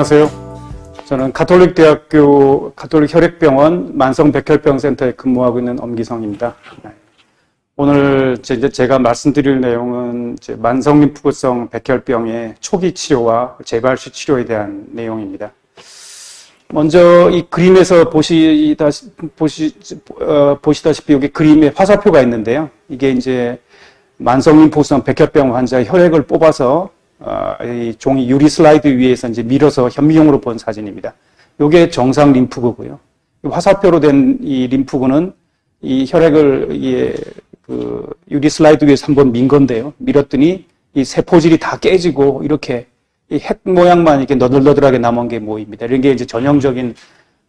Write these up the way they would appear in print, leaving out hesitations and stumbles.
안녕하세요. 저는 가톨릭대학교 가톨릭혈액병원 만성백혈병센터에 근무하고 있는 엄기성입니다. 오늘 제가 말씀드릴 내용은 만성림프구성 백혈병의 초기 치료와 재발시 치료에 대한 내용입니다. 먼저 이 그림에서 보시다시피 여기 그림에 화살표가 있는데요. 이게 이제 만성림프구성 백혈병 환자의 혈액을 뽑아서 이 종이 유리 슬라이드 위에서 이제 밀어서 현미경으로 본 사진입니다. 이게 정상 림프구고요. 화살표로 된 이 림프구는 이 혈액을 유리 슬라이드 위에서 한번 민 건데요. 밀었더니 이 세포질이 다 깨지고 이렇게 이 핵 모양만 이렇게 너덜너덜하게 남은 게 모입니다. 이런 게 이제 전형적인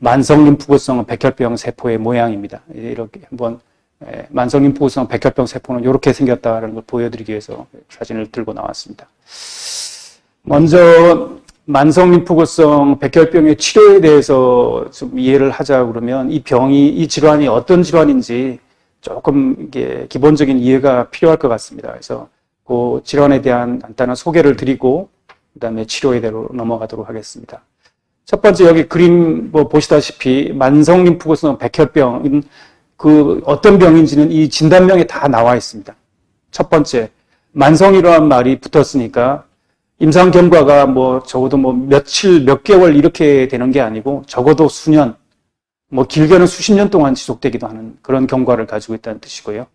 만성림프구성 백혈병 세포의 모양입니다. 이렇게 한번 만성림프구성 백혈병 세포는 이렇게 생겼다는 걸 보여드리기 위해서 사진을 들고 나왔습니다. 먼저 만성림프구성 백혈병의 치료에 대해서 좀 이해를 하자 그러면 이 질환이 어떤 질환인지 조금 이게 기본적인 이해가 필요할 것 같습니다. 그래서 그 질환에 대한 간단한 소개를 드리고 그다음에 치료에 대로 넘어가도록 하겠습니다. 첫 번째 여기 그림 보시다시피 만성림프구성 백혈병은 그 어떤 병인지는 이 진단명에 다 나와 있습니다. 첫 번째, 만성이라는 말이 붙었으니까 임상 경과가 적어도 며칠, 몇 개월 이렇게 되는 게 아니고 적어도 수년, 길게는 수십 년 동안 지속되기도 하는 그런 경과를 가지고 있다는 뜻이고요.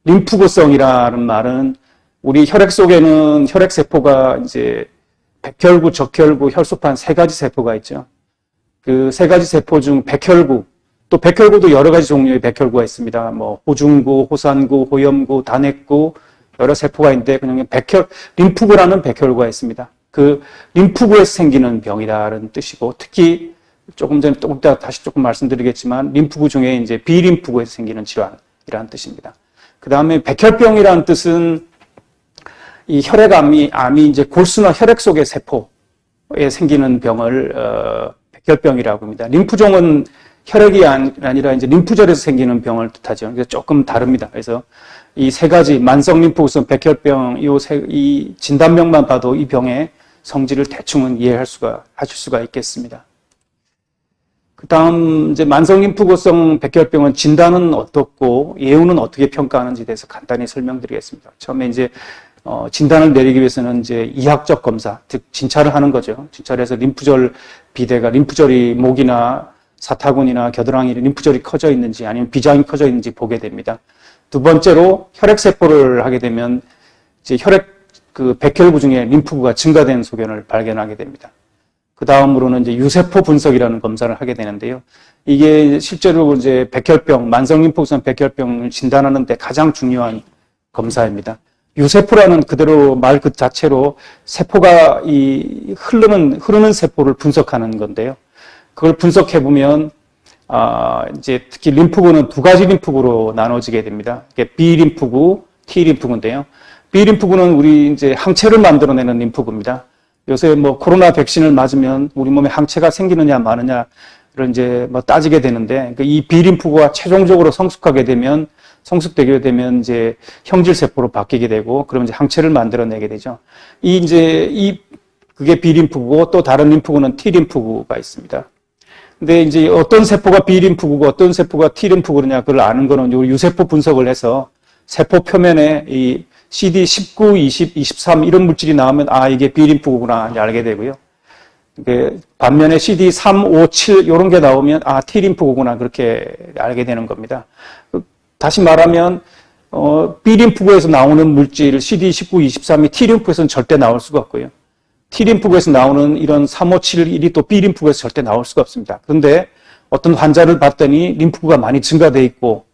림프구성이라는 말은 우리 혈액 속에는 혈액세포가 이제 백혈구, 적혈구, 혈소판 세 가지 세포가 있죠. 그 세 가지 세포 중 백혈구, 또 백혈구도 여러 가지 종류의 백혈구가 있습니다. 호중구, 호산구, 호염구, 단핵구 여러 세포가 있는데 그냥 림프구라는 백혈구가 있습니다. 그 림프구에서 생기는 병이라는 뜻이고 특히 조금 이따 다시 조금 말씀드리겠지만 림프구 중에 이제 비림프구에서 생기는 질환이라는 뜻입니다. 그 다음에 백혈병이라는 뜻은 이 혈액암이 이제 골수나 혈액 속의 세포에 생기는 병을 백혈병이라고 합니다. 림프종은 혈액이 아니라 이제 림프절에서 생기는 병을 뜻하죠. 그래서 조금 다릅니다. 그래서 이 세 가지 만성림프구성 백혈병 이 진단명만 봐도 이 병의 성질을 대충은 하실 수가 있겠습니다. 그다음 이제 만성림프구성 백혈병은 진단은 어떻고 예후는 어떻게 평가하는지에 대해서 간단히 설명드리겠습니다. 처음에 이제 진단을 내리기 위해서는 이제 이학적 검사, 즉 진찰을 하는 거죠. 진찰을 해서 림프절이 목이나 사타구니나 겨드랑이 림프절이 커져 있는지 아니면 비장이 커져 있는지 보게 됩니다. 두 번째로 혈액세포를 하게 되면 이제 백혈구 중에 림프구가 증가된 소견을 발견하게 됩니다. 그 다음으로는 이제 유세포 분석이라는 검사를 하게 되는데요. 이게 실제로 이제 만성림프구성 백혈병을 진단하는 데 가장 중요한 검사입니다. 유세포라는 그대로 말 그 자체로 세포가 흐르는 세포를 분석하는 건데요. 그걸 분석해 보면 이제 특히 림프구는 두 가지 림프구로 나눠지게 됩니다. 이게 B림프구, T림프구인데요. B림프구는 우리 이제 항체를 만들어내는 림프구입니다. 요새 코로나 백신을 맞으면 우리 몸에 항체가 생기느냐 마느냐를 이제 따지게 되는데 이 B림프구가 최종적으로 성숙되게 되면 이제 형질세포로 바뀌게 되고 그러면 이제 항체를 만들어내게 되죠. 그게 B림프구고 또 다른 림프구는 T림프구가 있습니다. 근데 이제 어떤 세포가 B림프구고 어떤 세포가 T림프구냐 그걸 아는 거는 요 유세포 분석을 해서 세포 표면에 이 CD19, 20, 23 이런 물질이 나오면 이게 B림프구구나 알게 되고요. 반면에 CD3, 5, 7 이런 게 나오면 T림프구구나 그렇게 알게 되는 겁니다. 다시 말하면 B림프구에서 나오는 물질 CD19, 23이 T림프에서는 절대 나올 수가 없고요. T림프구에서 나오는 이런 3, 5, 7, 1이 또 B림프구에서 절대 나올 수가 없습니다. 그런데 어떤 환자를 봤더니 림프구가 많이 증가되어 있고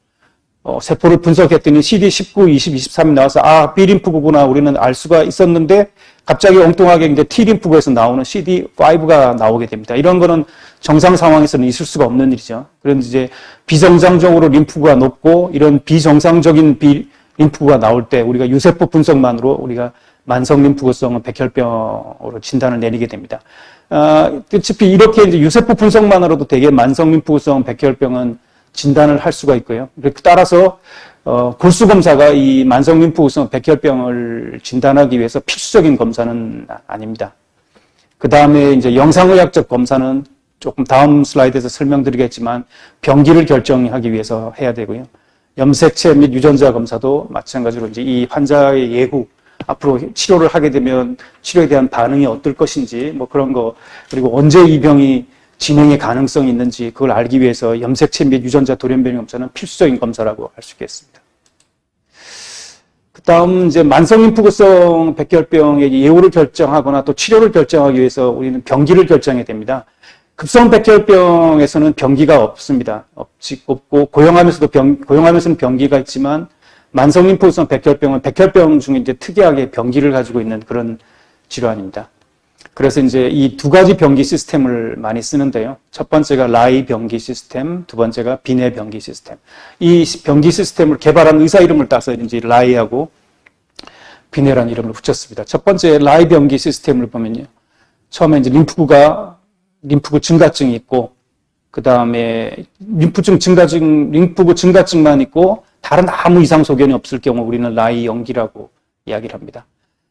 세포를 분석했더니 CD19, 20, 23이 나와서 B림프구구나 우리는 알 수가 있었는데 갑자기 엉뚱하게 이제 T림프구에서 나오는 CD5가 나오게 됩니다. 이런 거는 정상 상황에서는 있을 수가 없는 일이죠. 그런데 이제 비정상적으로 림프구가 높고 이런 비정상적인 림프구가 나올 때 우리가 유세포 분석만으로 우리가 만성림프구성 백혈병으로 진단을 내리게 됩니다. 어차피 이렇게 이제 유세포 분석만으로도 되게 만성림프구성 백혈병은 진단을 할 수가 있고요. 따라서 골수 검사가 이 만성림프구성 백혈병을 진단하기 위해서 필수적인 검사는 아닙니다. 그 다음에 이제 영상의학적 검사는 조금 다음 슬라이드에서 설명드리겠지만 병기를 결정하기 위해서 해야 되고요. 염색체 및 유전자 검사도 마찬가지로 이제 이 환자의 예후, 앞으로 치료를 하게 되면 치료에 대한 반응이 어떨 것인지 뭐 그런 거, 그리고 언제 이 병이 진행의 가능성이 있는지 그걸 알기 위해서 염색체 및 유전자 돌연변이 검사는 필수적인 검사라고 할 수 있겠습니다. 그 다음 이제 만성림프구성 백혈병의 예후를 결정하거나 또 치료를 결정하기 위해서 우리는 병기를 결정해야 됩니다. 급성 백혈병에서는 병기가 없습니다. 없고 고형하면서는 병기가 있지만 만성림프구성 백혈병은 백혈병 중에 이제 특이하게 병기를 가지고 있는 그런 질환입니다. 그래서 이제 이 두 가지 병기 시스템을 많이 쓰는데요. 첫 번째가 라이 병기 시스템, 두 번째가 비네 병기 시스템. 이 병기 시스템을 개발한 의사 이름을 따서 이제 라이하고 비네라는 이름을 붙였습니다. 첫 번째 라이 병기 시스템을 보면요. 처음에 이제 림프구 증가증이 있고, 그 다음에 림프구 증가증만 있고, 다른 아무 이상 소견이 없을 경우 우리는 라이 연기라고 이야기를 합니다.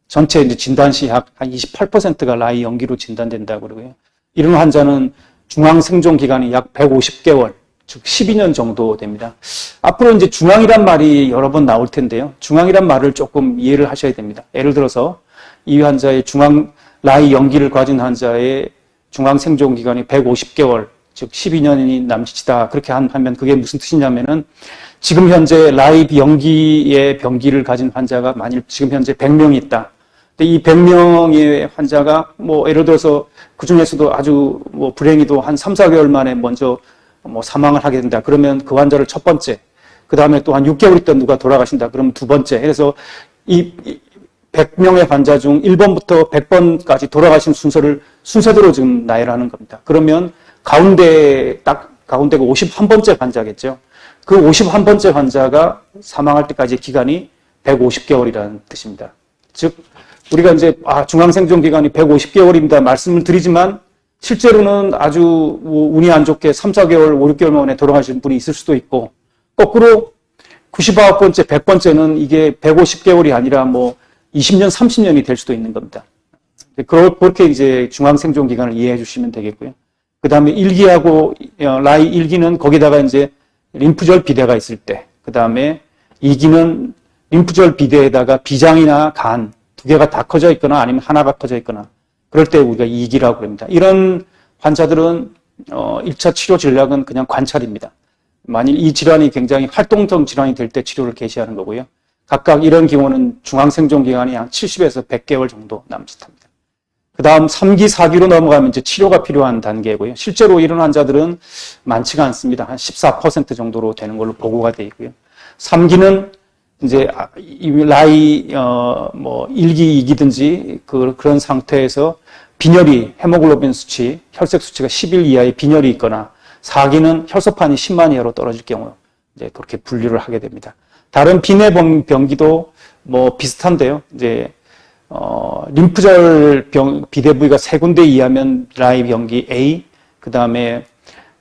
전체 이제 진단 시 약 한 28%가 라이 연기로 진단된다고 그러고요. 이런 환자는 중앙 생존 기간이 약 150개월, 즉 12년 정도 됩니다. 앞으로 이제 중앙이란 말이 여러 번 나올 텐데요. 중앙이란 말을 조금 이해를 하셔야 됩니다. 예를 들어서 이 환자의 라이 연기를 가진 환자의 중앙 생존 기간이 150개월, 즉 12년이 남짓이다. 그렇게 하면 그게 무슨 뜻이냐면은 지금 현재 라이 연기의 병기를 가진 환자가 만일 지금 현재 100명이 있다. 근데 이 100명의 환자가 뭐 예를 들어서 그 중에서도 아주 뭐 불행히도 한 3, 4개월 만에 먼저 뭐 사망을 하게 된다. 그러면 그 환자를 첫 번째, 그 다음에 또 한 6개월 있던 누가 돌아가신다. 그러면 두 번째. 그래서 이 100명의 환자 중 1번부터 100번까지 돌아가신 순서대로 지금 나열하는 겁니다. 그러면 가운데가 51번째 환자겠죠. 그 51번째 환자가 사망할 때까지 기간이 150개월이라는 뜻입니다. 즉, 우리가 이제, 중앙생존 기간이 150개월입니다. 말씀을 드리지만, 실제로는 아주 운이 안 좋게 3, 4개월, 5, 6개월 만에 돌아가신 분이 있을 수도 있고, 거꾸로 99번째, 100번째는 이게 150개월이 아니라 뭐 20년, 30년이 될 수도 있는 겁니다. 그렇게 이제 중앙생존 기간을 이해해 주시면 되겠고요. 그 다음에 1기하고 라이 1기는 거기다가 이제 림프절 비대가 있을 때, 그 다음에 2기는 림프절 비대에다가 비장이나 간 두 개가 다 커져 있거나 아니면 하나가 커져 있거나 그럴 때 우리가 2기라고 합니다. 이런 환자들은 1차 치료 전략은 그냥 관찰입니다. 만일 이 질환이 굉장히 활동성 질환이 될 때 치료를 개시하는 거고요. 각각 이런 경우는 중앙생존 기간이 약 70에서 100개월 정도 남짓합니다. 그 다음 3기, 4기로 넘어가면 이제 치료가 필요한 단계고요. 실제로 이런 환자들은 많지가 않습니다. 한 14% 정도로 되는 걸로 보고가 되어 있고요. 3기는 이제 라이 1기, 2기든지 그런 상태에서 빈혈이 헤모글로빈 수치, 혈색 수치가 10일 이하의 빈혈이 있거나 4기는 혈소판이 10만 이하로 떨어질 경우 이제 그렇게 분류를 하게 됩니다. 다른 비내 병기도 뭐 비슷한데요. 이제 림프절 비대 부위가 3군데 이하면 라이 병기 A, 그 다음에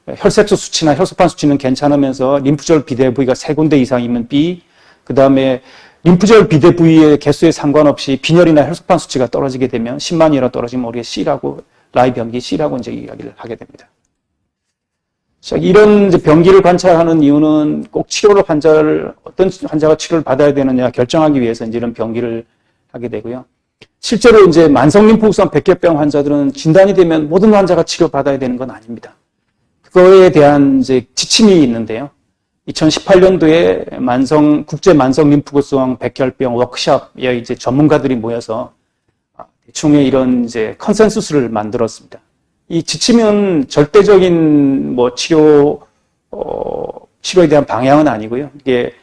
혈색소 수치나 혈소판 수치는 괜찮으면서 림프절 비대 부위가 3군데 이상이면 B, 그 다음에 림프절 비대 부위의 개수에 상관없이 빈혈이나 혈소판 수치가 떨어지게 되면 10만 이하로 떨어지면 우리가 C라고, 라이 병기 C라고 이제 이야기를 하게 됩니다. 자, 이런 이제 병기를 관찰하는 이유는 꼭 어떤 환자가 치료를 받아야 되느냐 결정하기 위해서 이제 이런 병기를 하게 되고요. 실제로 이제 만성림프구성 백혈병 환자들은 진단이 되면 모든 환자가 치료받아야 되는 건 아닙니다. 그거에 대한 이제 지침이 있는데요. 2018년도에 국제 만성림프구성 백혈병 워크숍에 이제 전문가들이 모여서 대충의 이런 이제 컨센서스를 만들었습니다. 이 지침은 절대적인 뭐 치료에 대한 방향은 아니고요. 이게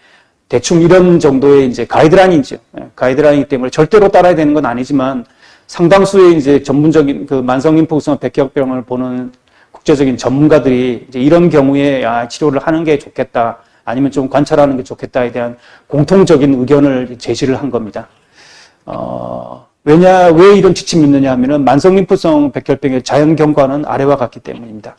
대충 이런 정도의 이제 가이드라인이죠. 가이드라인이기 때문에 절대로 따라야 되는 건 아니지만 상당수의 이제 전문적인 그 만성림프구성 백혈병을 보는 국제적인 전문가들이 이제 이런 경우에 치료를 하는 게 좋겠다, 아니면 좀 관찰하는 게 좋겠다에 대한 공통적인 의견을 제시를 한 겁니다. 왜 이런 지침이 있느냐 하면은 만성림프성 백혈병의 자연 경과는 아래와 같기 때문입니다.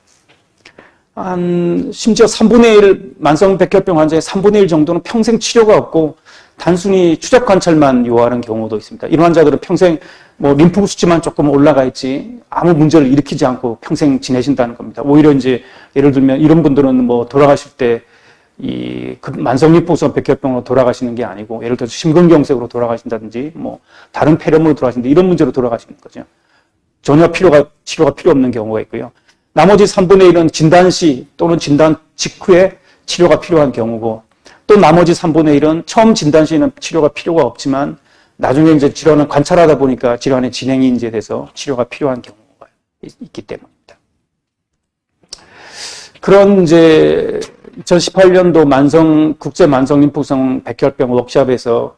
심지어 3분의 1, 만성 백혈병 환자의 3분의 1 정도는 평생 치료가 없고 단순히 추적 관찰만 요하는 경우도 있습니다. 이런 환자들은 평생 뭐 림프 수치만 조금 올라가 있지 아무 문제를 일으키지 않고 평생 지내신다는 겁니다. 오히려 이제 예를 들면 이런 분들은 뭐 돌아가실 때 그 만성 림프우선 백혈병으로 돌아가시는 게 아니고 예를 들어서 심근경색으로 돌아가신다든지 뭐 다른 폐렴으로 돌아가신다 이런 문제로 돌아가시는 거죠. 전혀 치료가 필요 없는 경우가 있고요. 나머지 3분의 1은 진단 시 또는 진단 직후에 치료가 필요한 경우고 또 나머지 3분의 1은 처음 진단 시에는 치료가 필요가 없지만 나중에 이제 질환을 관찰하다 보니까 질환의 진행이 이제 돼서 치료가 필요한 경우가 있기 때문입니다. 그런 이제 2018년도 국제 만성 림프우선 백혈병 워크숍에서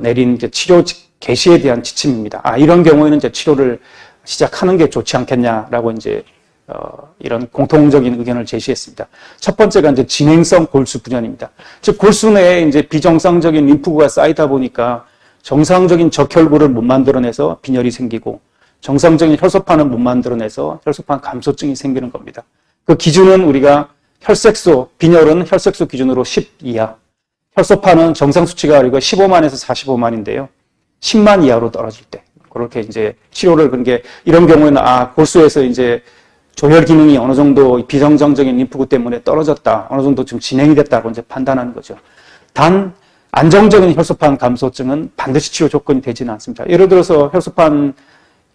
내린 이제 치료 개시에 대한 지침입니다. 이런 경우에는 이제 치료를 시작하는 게 좋지 않겠냐라고 이제 이런 공통적인 의견을 제시했습니다. 첫 번째가 이제 진행성 골수 분열입니다. 즉 골수 내에 이제 비정상적인 림프구가 쌓이다 보니까 정상적인 적혈구를 못 만들어내서 빈혈이 생기고 정상적인 혈소판을 못 만들어내서 혈소판 감소증이 생기는 겁니다. 그 기준은 우리가 빈혈은 혈색소 기준으로 10 이하, 혈소판은 정상 수치가 그리고 15만에서 45만인데요. 10만 이하로 떨어질 때 그렇게 이제 치료를 그런 게 이런 경우에는 골수에서 이제 조혈 기능이 어느 정도 비정상적인 림프구 때문에 떨어졌다, 어느 정도 좀 진행이 됐다고 이제 판단하는 거죠. 단 안정적인 혈소판 감소증은 반드시 치료 조건이 되지는 않습니다. 예를 들어서 혈소판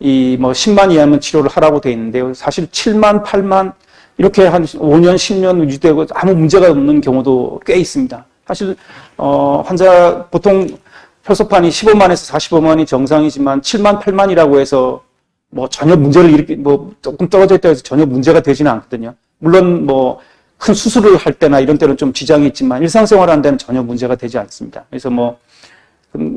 10만 이하면 치료를 하라고 되어 있는데요. 사실 7만, 8만 이렇게 한 5년, 10년 유지되고 아무 문제가 없는 경우도 꽤 있습니다. 사실 환자 보통 혈소판이 15만에서 45만이 정상이지만 7만, 8만이라고 해서 전혀 문제를 조금 떨어져 있다고 해서 전혀 문제가 되지는 않거든요. 물론 큰 수술을 할 때나 이런 때는 좀 지장이 있지만 일상생활 하는 데는 전혀 문제가 되지 않습니다. 그래서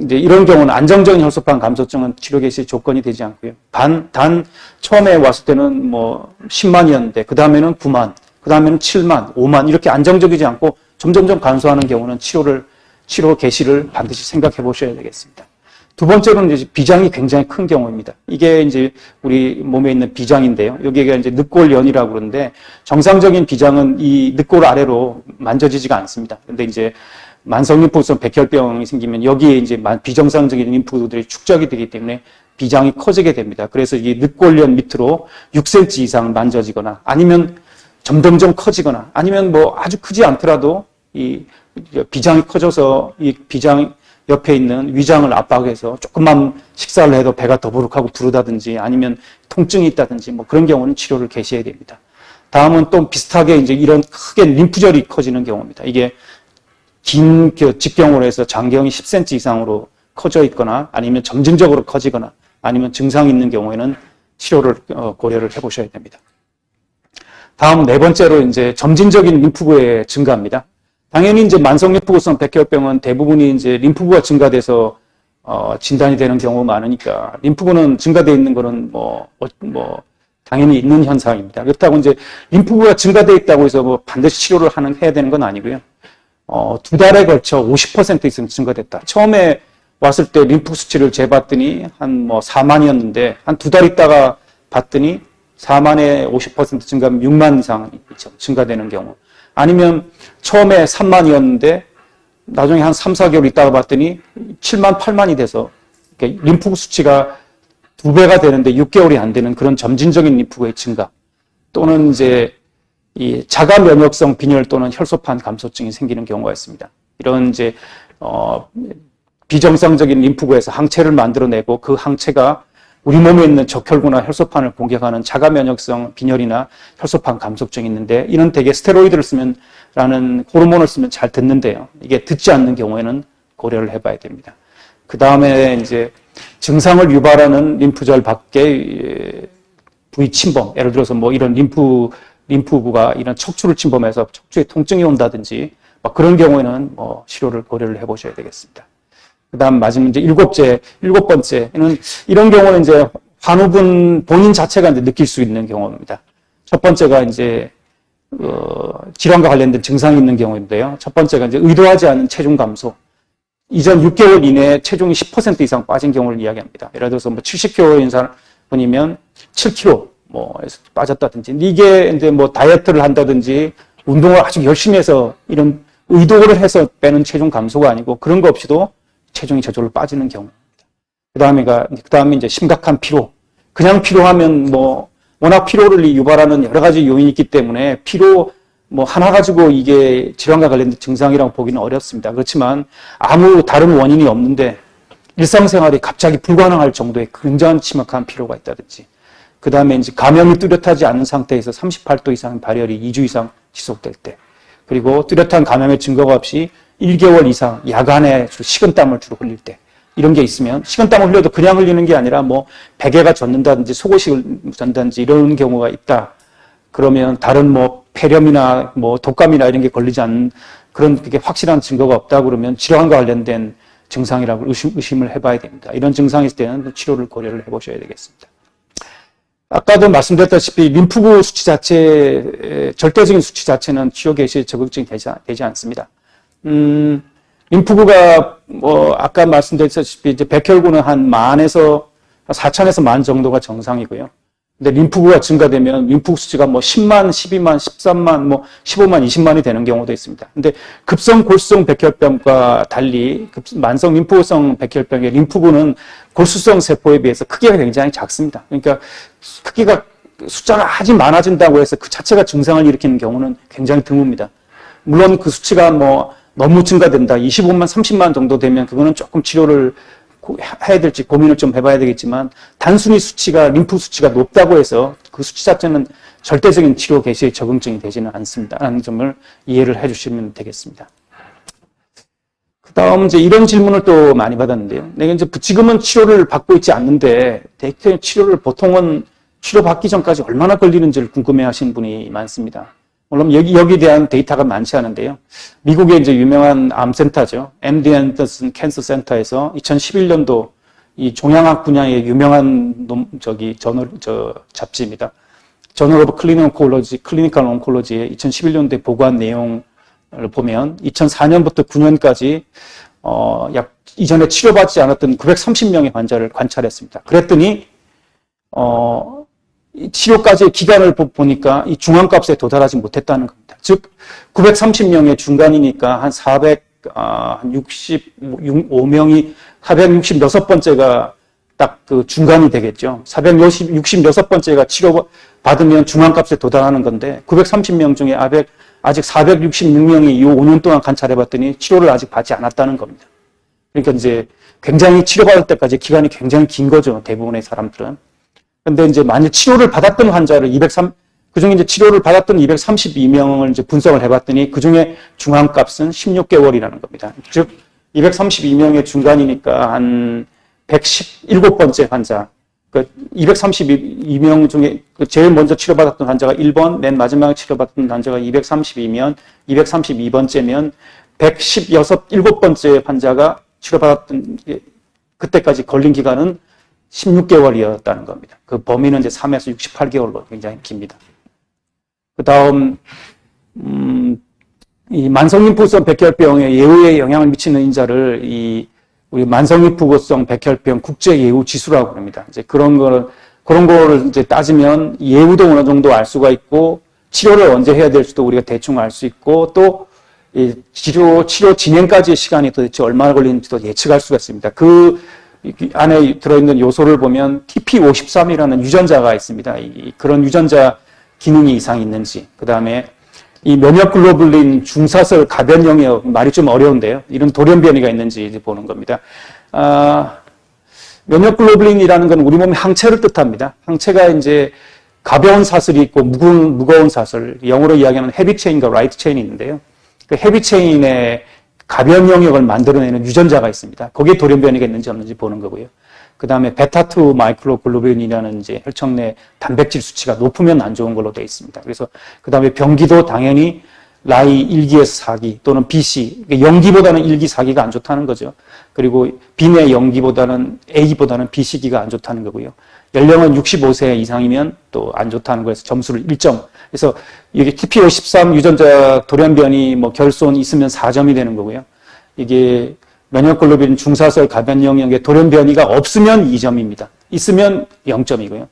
이제 이런 경우는 안정적인 혈소판 감소증은 치료 개시 조건이 되지 않고요. 단 처음에 왔을 때는 10만이었는데 그 다음에는 9만, 그 다음에는 7만, 5만 이렇게 안정적이지 않고 점점점 감소하는 경우는 치료 개시를 반드시 생각해 보셔야 되겠습니다. 두 번째로는 이제 비장이 굉장히 큰 경우입니다. 이게 이제 우리 몸에 있는 비장인데요. 여기가 이제 늑골연이라고 그러는데 정상적인 비장은 이 늑골 아래로 만져지지가 않습니다. 근데 이제 만성 림프우선 백혈병이 생기면 여기에 이제 비정상적인 림프들이 축적이 되기 때문에 비장이 커지게 됩니다. 그래서 이 늑골연 밑으로 6cm 이상 만져지거나 아니면 점점점 커지거나 아니면 아주 크지 않더라도 이 비장이 커져서 이 비장 옆에 있는 위장을 압박해서 조금만 식사를 해도 배가 더부룩하고 부르다든지 아니면 통증이 있다든지 그런 경우는 치료를 개시해야 됩니다. 다음은 또 비슷하게 이제 이런 크게 림프절이 커지는 경우입니다. 이게 긴 직경으로 해서 장경이 10cm 이상으로 커져 있거나 아니면 점진적으로 커지거나 아니면 증상이 있는 경우에는 치료를 고려를 해보셔야 됩니다. 다음 네 번째로 이제 점진적인 림프구의 증가입니다. 당연히 이제 만성 림프우선 백혈병은 대부분이 이제 림프구가 증가돼서 진단이 되는 경우가 많으니까 림프구는 증가되어 있는 거는 당연히 있는 현상입니다. 그렇다고 이제 림프구가 증가되어 있다고 해서 반드시 치료를 해야 되는 건 아니고요. 2달에 걸쳐 50% 이상 증가됐다. 처음에 왔을 때 림프 수치를 재봤더니 한 4만이었는데 한 2달 있다가 봤더니 4만에 50% 증가하면 6만 이상 증가되는 경우. 아니면 처음에 3만이었는데 나중에 한 3, 4개월 있다가 봤더니 7만, 8만이 돼서 림프 수치가 2배가 되는데 6개월이 안 되는 그런 점진적인 림프구의 증가 또는 이제 이 자가 면역성 빈혈 또는 혈소판 감소증이 생기는 경우가 있습니다. 이런 이제 비정상적인 림프구에서 항체를 만들어내고 그 항체가 우리 몸에 있는 적혈구나 혈소판을 공격하는 자가 면역성 빈혈이나 혈소판 감소증이 있는데 이는 대개 스테로이드를 라는 호르몬을 쓰면 잘 듣는데요. 이게 듣지 않는 경우에는 고려를 해봐야 됩니다. 그 다음에 이제 증상을 유발하는 림프절 밖에 부위 침범, 예를 들어서 이런 림프구가 이런 척추를 침범해서 척추에 통증이 온다든지 그런 경우에는 치료를 고려를 해보셔야 되겠습니다. 그 다음 마지막 이제 일곱 번째는 이런 경우는 이제 환우분 본인 자체가 이제 느낄 수 있는 경우입니다. 첫 번째가 이제 질환과 관련된 증상이 있는 경우인데요. 첫 번째가 이제 의도하지 않은 체중 감소. 이전 6개월 이내에 체중이 10% 이상 빠진 경우를 이야기합니다. 예를 들어서 70kg인 사람이면 7kg 빠졌다든지 이게 이제 다이어트를 한다든지 운동을 아주 열심히 해서 이런 의도를 해서 빼는 체중 감소가 아니고 그런 거 없이도 체중이 저절로 빠지는 경우입니다. 그다음에 이제 심각한 피로. 그냥 피로하면 뭐 워낙 피로를 유발하는 여러 가지 요인이 있기 때문에 피로 뭐 하나 가지고 이게 질환과 관련된 증상이라고 보기는 어렵습니다. 그렇지만 아무 다른 원인이 없는데 일상생활이 갑자기 불가능할 정도의 굉장히 심각한 피로가 있다든지, 그 다음에 이제 감염이 뚜렷하지 않은 상태에서 38도 이상 발열이 2주 이상 지속될 때, 그리고 뚜렷한 감염의 증거가 없이 1개월 이상 야간에 주로 식은땀을 주로 흘릴 때, 이런 게 있으면, 식은땀을 흘려도 그냥 흘리는 게 아니라 뭐 베개가 젖는다든지 속옷이 젖는다든지 이런 경우가 있다. 그러면 다른 뭐 폐렴이나 뭐 독감이나 이런 게 걸리지 않는 그런 그게 확실한 증거가 없다 그러면 질환과 관련된 증상이라고 의심을 해봐야 됩니다. 이런 증상이 있을 때는 치료를 고려를 해보셔야 되겠습니다. 아까도 말씀드렸다시피 림프구 수치 자체, 절대적인 수치 자체는 치료 개시에 적응증이 되지 않습니다. 림프구가 뭐 아까 말씀드렸다시피 이제 백혈구는 한 10,000에서 4,000에서 10,000 정도가 정상이고요. 근데 림프구가 증가되면 림프구 수치가 뭐 10만, 12만, 13만, 뭐 15만, 20만이 되는 경우도 있습니다. 근데 급성 골수성 백혈병과 달리 만성 림프구성 백혈병의 림프구는 골수성 세포에 비해서 크기가 굉장히 작습니다. 그러니까 크기가 숫자가 아주 많아진다고 해서 그 자체가 증상을 일으키는 경우는 굉장히 드뭅니다. 물론 그 수치가 뭐 너무 증가된다, 25만, 30만 정도 되면 그거는 조금 치료를 해야 될지 고민을 좀 해봐야 되겠지만, 단순히 수치가 림프 수치가 높다고 해서 그 수치 자체는 절대적인 치료 개시에 적응증이 되지는 않습니다 라는 점을 이해를 해주시면 되겠습니다. 그 다음 이제 이런 질문을 또 많이 받았는데요. 내가 이제 지금은 치료를 받고 있지 않는데 대개 치료를 보통은 치료받기 전까지 얼마나 걸리는지를 궁금해 하시는 분이 많습니다. 물론 여기에 대한 데이터가 많지 않은데요. 미국의 이제 유명한 암센터죠. MD 앤더슨 캔서 센터에서 2011년도 이 종양학 분야의 유명한 잡지입니다. 저널 오브 클리니컬 온콜로지의 2011년도에 보고한 내용을 보면 2004년부터 9년까지 약 이전에 치료받지 않았던 930명의 환자를 관찰했습니다. 그랬더니 치료까지의 기간을 보니까 이 중앙값에 도달하지 못했다는 겁니다. 즉 930명의 중간이니까 한 465명이 466번째가 딱 그 중간이 되겠죠. 466번째가 치료받으면 중앙값에 도달하는 건데 930명 중에 아직 466명이 이 5년 동안 관찰해봤더니 치료를 아직 받지 않았다는 겁니다. 그러니까 이제 굉장히 치료받을 때까지 기간이 굉장히 긴 거죠. 대부분의 사람들은. 근데 이제 만약 치료를 받았던 환자를 그중에 이제 치료를 받았던 232명을 이제 분석을 해봤더니 그중에 중앙값은 16개월이라는 겁니다. 즉 232명의 중간이니까 한 117번째 환자. 그 232명 중에 제일 먼저 치료받았던 환자가 1번, 맨 마지막에 치료받았던 환자가 232번째면 117번째 환자가 치료받았던 그때까지 걸린 기간은 16개월이었다는 겁니다. 그 범위는 이제 3에서 68개월로 굉장히 깁니다. 그 다음, 이 만성림프구성 백혈병에 예후에 영향을 미치는 인자를 우리 만성림프구성 백혈병 국제 예후 지수라고 합니다. 이제 그런 거를 이제 따지면 예후도 어느 정도 알 수가 있고, 치료를 언제 해야 될지도 우리가 대충 알 수 있고, 또 이 치료 진행까지의 시간이 도대체 얼마나 걸리는지도 예측할 수가 있습니다. 그 안에 들어있는 요소를 보면 TP53이라는 유전자가 있습니다. 그런 유전자 기능이 이상이 있는지, 그 다음에 이 면역글로불린 중사설 가변 영역, 말이 좀 어려운데요. 이런 돌연변이가 있는지 이제 보는 겁니다. 면역글로불린이라는 건 우리 몸의 항체를 뜻합니다. 항체가 이제 가벼운 사슬이 있고 무거운 사슬, 영어로 이야기하는 헤비 체인과 라이트 체인이 있는데요. 그 헤비 체인의 가변 영역을 만들어내는 유전자가 있습니다. 거기에 돌연변이가 있는지 없는지 보는 거고요. 그 다음에 베타2 마이크로글로빈이라는 이제 혈청 내 단백질 수치가 높으면 안 좋은 걸로 되어 있습니다. 그래서 그 다음에 병기도 당연히 라이 1기에서 4기 또는 BC, 0기보다는 1기, 4기가 안 좋다는 거죠. 그리고 B내 0기보다는 A기보다는 BC기가 안 좋다는 거고요. 연령은 65세 이상이면 또 안 좋다는 거에서 점수를 1점. 그래서 여기 TP53 유전자 돌연변이 뭐 결손 있으면 4점이 되는 거고요. 이게 면역글로빈 중사설 가변 영역에 돌연변이가 없으면 2점입니다. 있으면 0점이고요.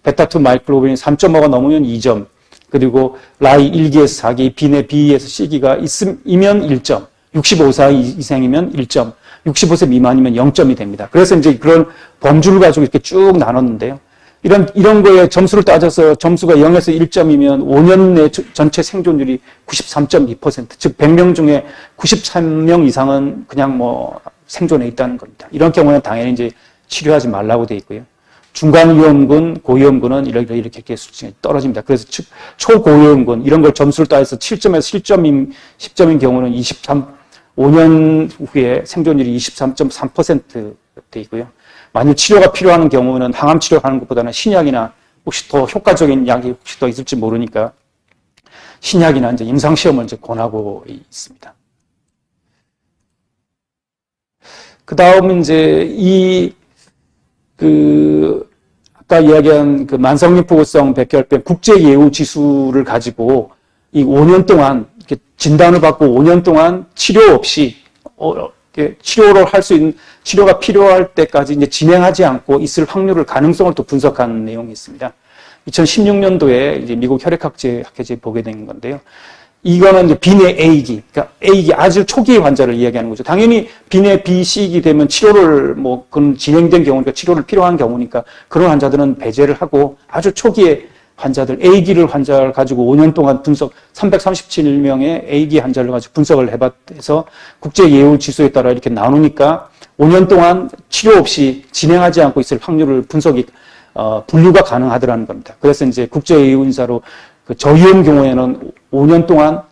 베타2 마이크로글로빈이 3.5가 넘으면 2점. 그리고 라이 1기에서 4기, B내 B에서 C기가 이면 1점. 65세 이상이면 1점. 65세 미만이면 0점이 됩니다. 그래서 이제 그런 범주를 가지고 이렇게 쭉 나눴는데요. 이런 거에 점수를 따져서 점수가 0에서 1점이면 5년 내 전체 생존율이 93.2%, 즉 100명 중에 93명 이상은 그냥 뭐 생존해 있다는 겁니다. 이런 경우는 당연히 이제 치료하지 말라고 돼 있고요. 중간위험군, 고위험군은 이렇게 수치가 떨어집니다. 그래서 초고위험군, 이런 걸 점수를 따져서 7점에서 10점인 경우는 5년 후에 생존율이 23.3% 돼 있고요. 만일 치료가 필요한 경우는 항암 치료하는 것보다는 신약이나 혹시 더 효과적인 약이 혹시 더 있을지 모르니까 신약이나 이제 임상시험을 이제 권하고 있습니다. 그 다음 이제 아까 이야기한 그 만성림프구성 백혈병 국제예우 지수를 가지고 이 5년 동안 이렇게 진단을 받고 5년 동안 치료 없이 치료를 할 수 있는, 치료가 필요할 때까지 이제 진행하지 않고 있을 확률을, 가능성을 또 분석한 내용이 있습니다. 2016년도에 이제 미국 혈액학회 학회지에 보게 된 건데요. 이거는 이제 빈의 A기, 그러니까 A기 아주 초기의 환자를 이야기하는 거죠. 당연히 빈의 B, C기 되면 치료를 그런 진행된 경우니까 치료를 필요한 경우니까 그런 환자들은 배제를 하고 아주 초기의 환자들, A기를 환자를 가지고 5년 동안 337명의 A기 환자를 가지고 분석을 해서 국제예우 지수에 따라 이렇게 나누니까 5년 동안 치료 없이 진행하지 않고 있을 확률을 분류가 가능하더라는 겁니다. 그래서 이제 국제예우 인사로 그 저위험 경우에는 5년 동안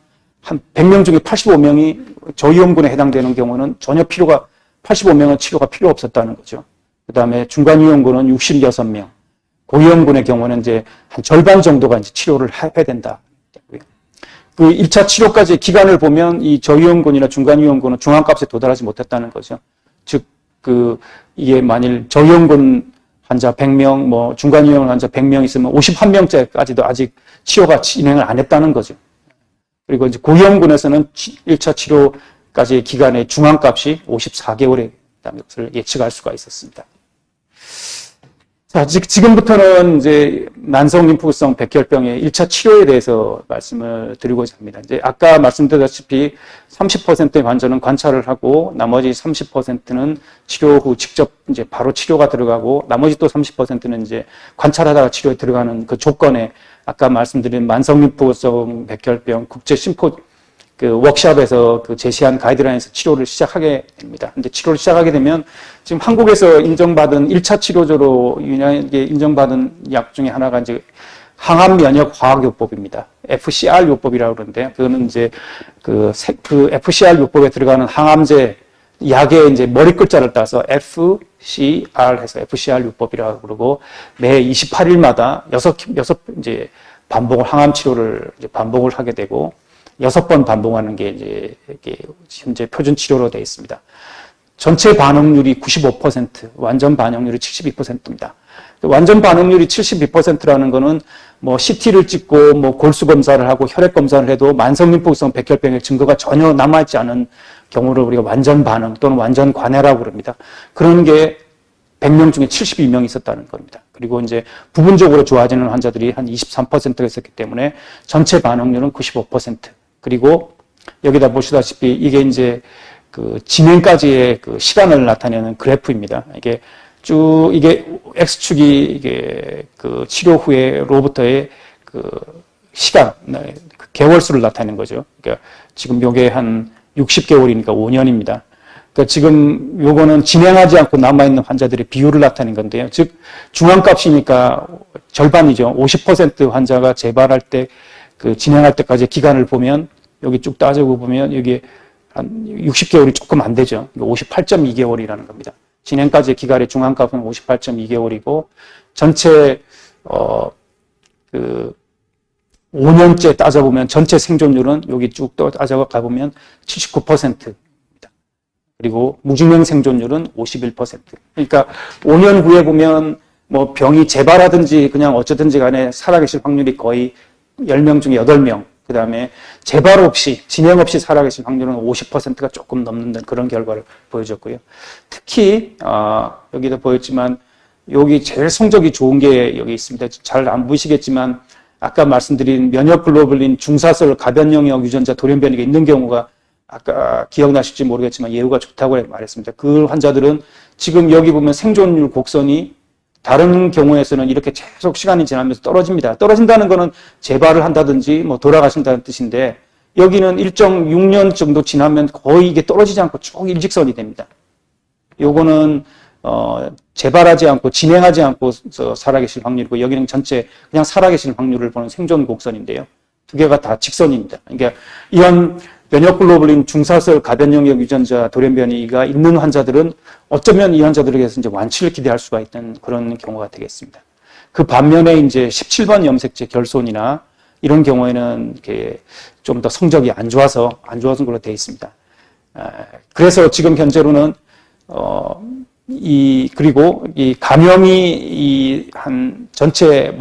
한 100명 중에 85명이 저위험군에 해당되는 경우는 85명은 치료가 필요 없었다는 거죠. 그 다음에 중간위험군은 66명. 고위험군의 경우는 이제 한 절반 정도가 이제 치료를 해야 된다. 그 1차 치료까지의 기간을 보면 이 저위험군이나 중간위험군은 중앙값에 도달하지 못했다는 거죠. 즉, 이게 만일 저위험군 환자 100명, 중간위험 환자 100명 있으면 51명째까지도 아직 치료가 진행을 안 했다는 거죠. 그리고 이제 고위험군에서는 1차 치료까지의 기간의 중앙값이 54개월에 있다는 것을 예측할 수가 있었습니다. 자, 지금부터는 이제 만성림프구성 백혈병의 1차 치료에 대해서 말씀을 드리고자 합니다. 이제 아까 말씀드렸다시피 30%의 환자는 관찰을 하고 나머지 30%는 치료 후 직접 이제 바로 치료가 들어가고 나머지 또 30%는 이제 관찰하다가 치료에 들어가는 그 조건에 아까 말씀드린 만성림프구성 백혈병 국제 워크숍에서 제시한 가이드라인에서 치료를 시작하게 됩니다. 근데 치료를 시작하게 되면 지금 한국에서 인정받은 1차 치료제로 유일하게 인정받은 약 중에 하나가 이제 항암면역화학요법입니다. FCR 요법이라고 그러는데, 그거는 이제 그 FCR 요법에 들어가는 항암제 약의 이제 머리 글자를 따서 FCR 해서 FCR 요법이라고 그러고 매 28일마다 6 이제 항암 치료를 이제 반복을 하게 되고 6번 반복하는 게 이제 현재 표준 치료로 되어 있습니다. 전체 반응률이 95%, 완전 반응률이 72%입니다. 완전 반응률이 72%라는 거는 CT를 찍고 골수 검사를 하고 혈액 검사를 해도 만성림프구성 백혈병의 증거가 전혀 남아있지 않은 경우를 우리가 완전 반응 또는 완전 관해라고 그럽니다. 그런 게 100명 중에 72명이 있었다는 겁니다. 그리고 이제 부분적으로 좋아지는 환자들이 한 23%가 있었기 때문에 전체 반응률은 95%. 그리고 여기다 보시다시피 이게 이제 진행까지의 시간을 나타내는 그래프입니다. 이게 X축이 이게 치료 후에로부터의 시간, 개월수를 나타내는 거죠. 그러니까 지금 요게 한 60개월이니까 5년입니다. 그러니까 지금 요거는 진행하지 않고 남아있는 환자들의 비율을 나타낸 건데요. 즉, 중앙값이니까 절반이죠. 50% 환자가 재발할 때 진행할 때까지 기간을 보면 여기 쭉 따지고 보면 여기 한 60개월이 조금 안 되죠. 58.2개월이라는 겁니다. 진행까지의 기간의 중앙값은 58.2개월이고 전체 5년째 따져보면 전체 생존율은 여기 쭉 따져가 보면 79%입니다. 그리고 무증명 생존율은 51%. 그러니까 5년 후에 보면 병이 재발하든지 그냥 어쩌든지 간에 살아계실 확률이 거의 10명 중에 8명. 그 다음에 재발 없이, 진행 없이 살아계신 확률은 50%가 조금 넘는 그런 결과를 보여줬고요. 특히, 여기도 보였지만, 여기 제일 성적이 좋은 게 여기 있습니다. 잘 안 보이시겠지만, 아까 말씀드린 면역글로불린 중사설 가변 영역 유전자 돌연변이가 있는 경우가 아까 기억나실지 모르겠지만 예후가 좋다고 말했습니다. 그 환자들은 지금 여기 보면 생존율 곡선이 다른 경우에서는 이렇게 계속 시간이 지나면서 떨어집니다. 떨어진다는 거는 재발을 한다든지 뭐 돌아가신다는 뜻인데 여기는 1.6년 정도 지나면 거의 이게 떨어지지 않고 쭉 일직선이 됩니다. 요거는 재발하지 않고 진행하지 않고 살아계실 확률이고 여기는 전체 그냥 살아계실 확률을 보는 생존 곡선인데요. 두 개가 다 직선입니다. 그러니까 이런 면역글로불린 중사설 가변영역 유전자 돌연변이가 있는 환자들은 어쩌면 이 환자들에게서 이제 완치를 기대할 수가 있는 그런 경우가 되겠습니다. 그 반면에 이제 17번 염색체 결손이나 이런 경우에는 이렇게 좀 더 성적이 안 좋아서 걸로 되어 있습니다. 그래서 지금 현재로는 그리고 이 감염이 한 전체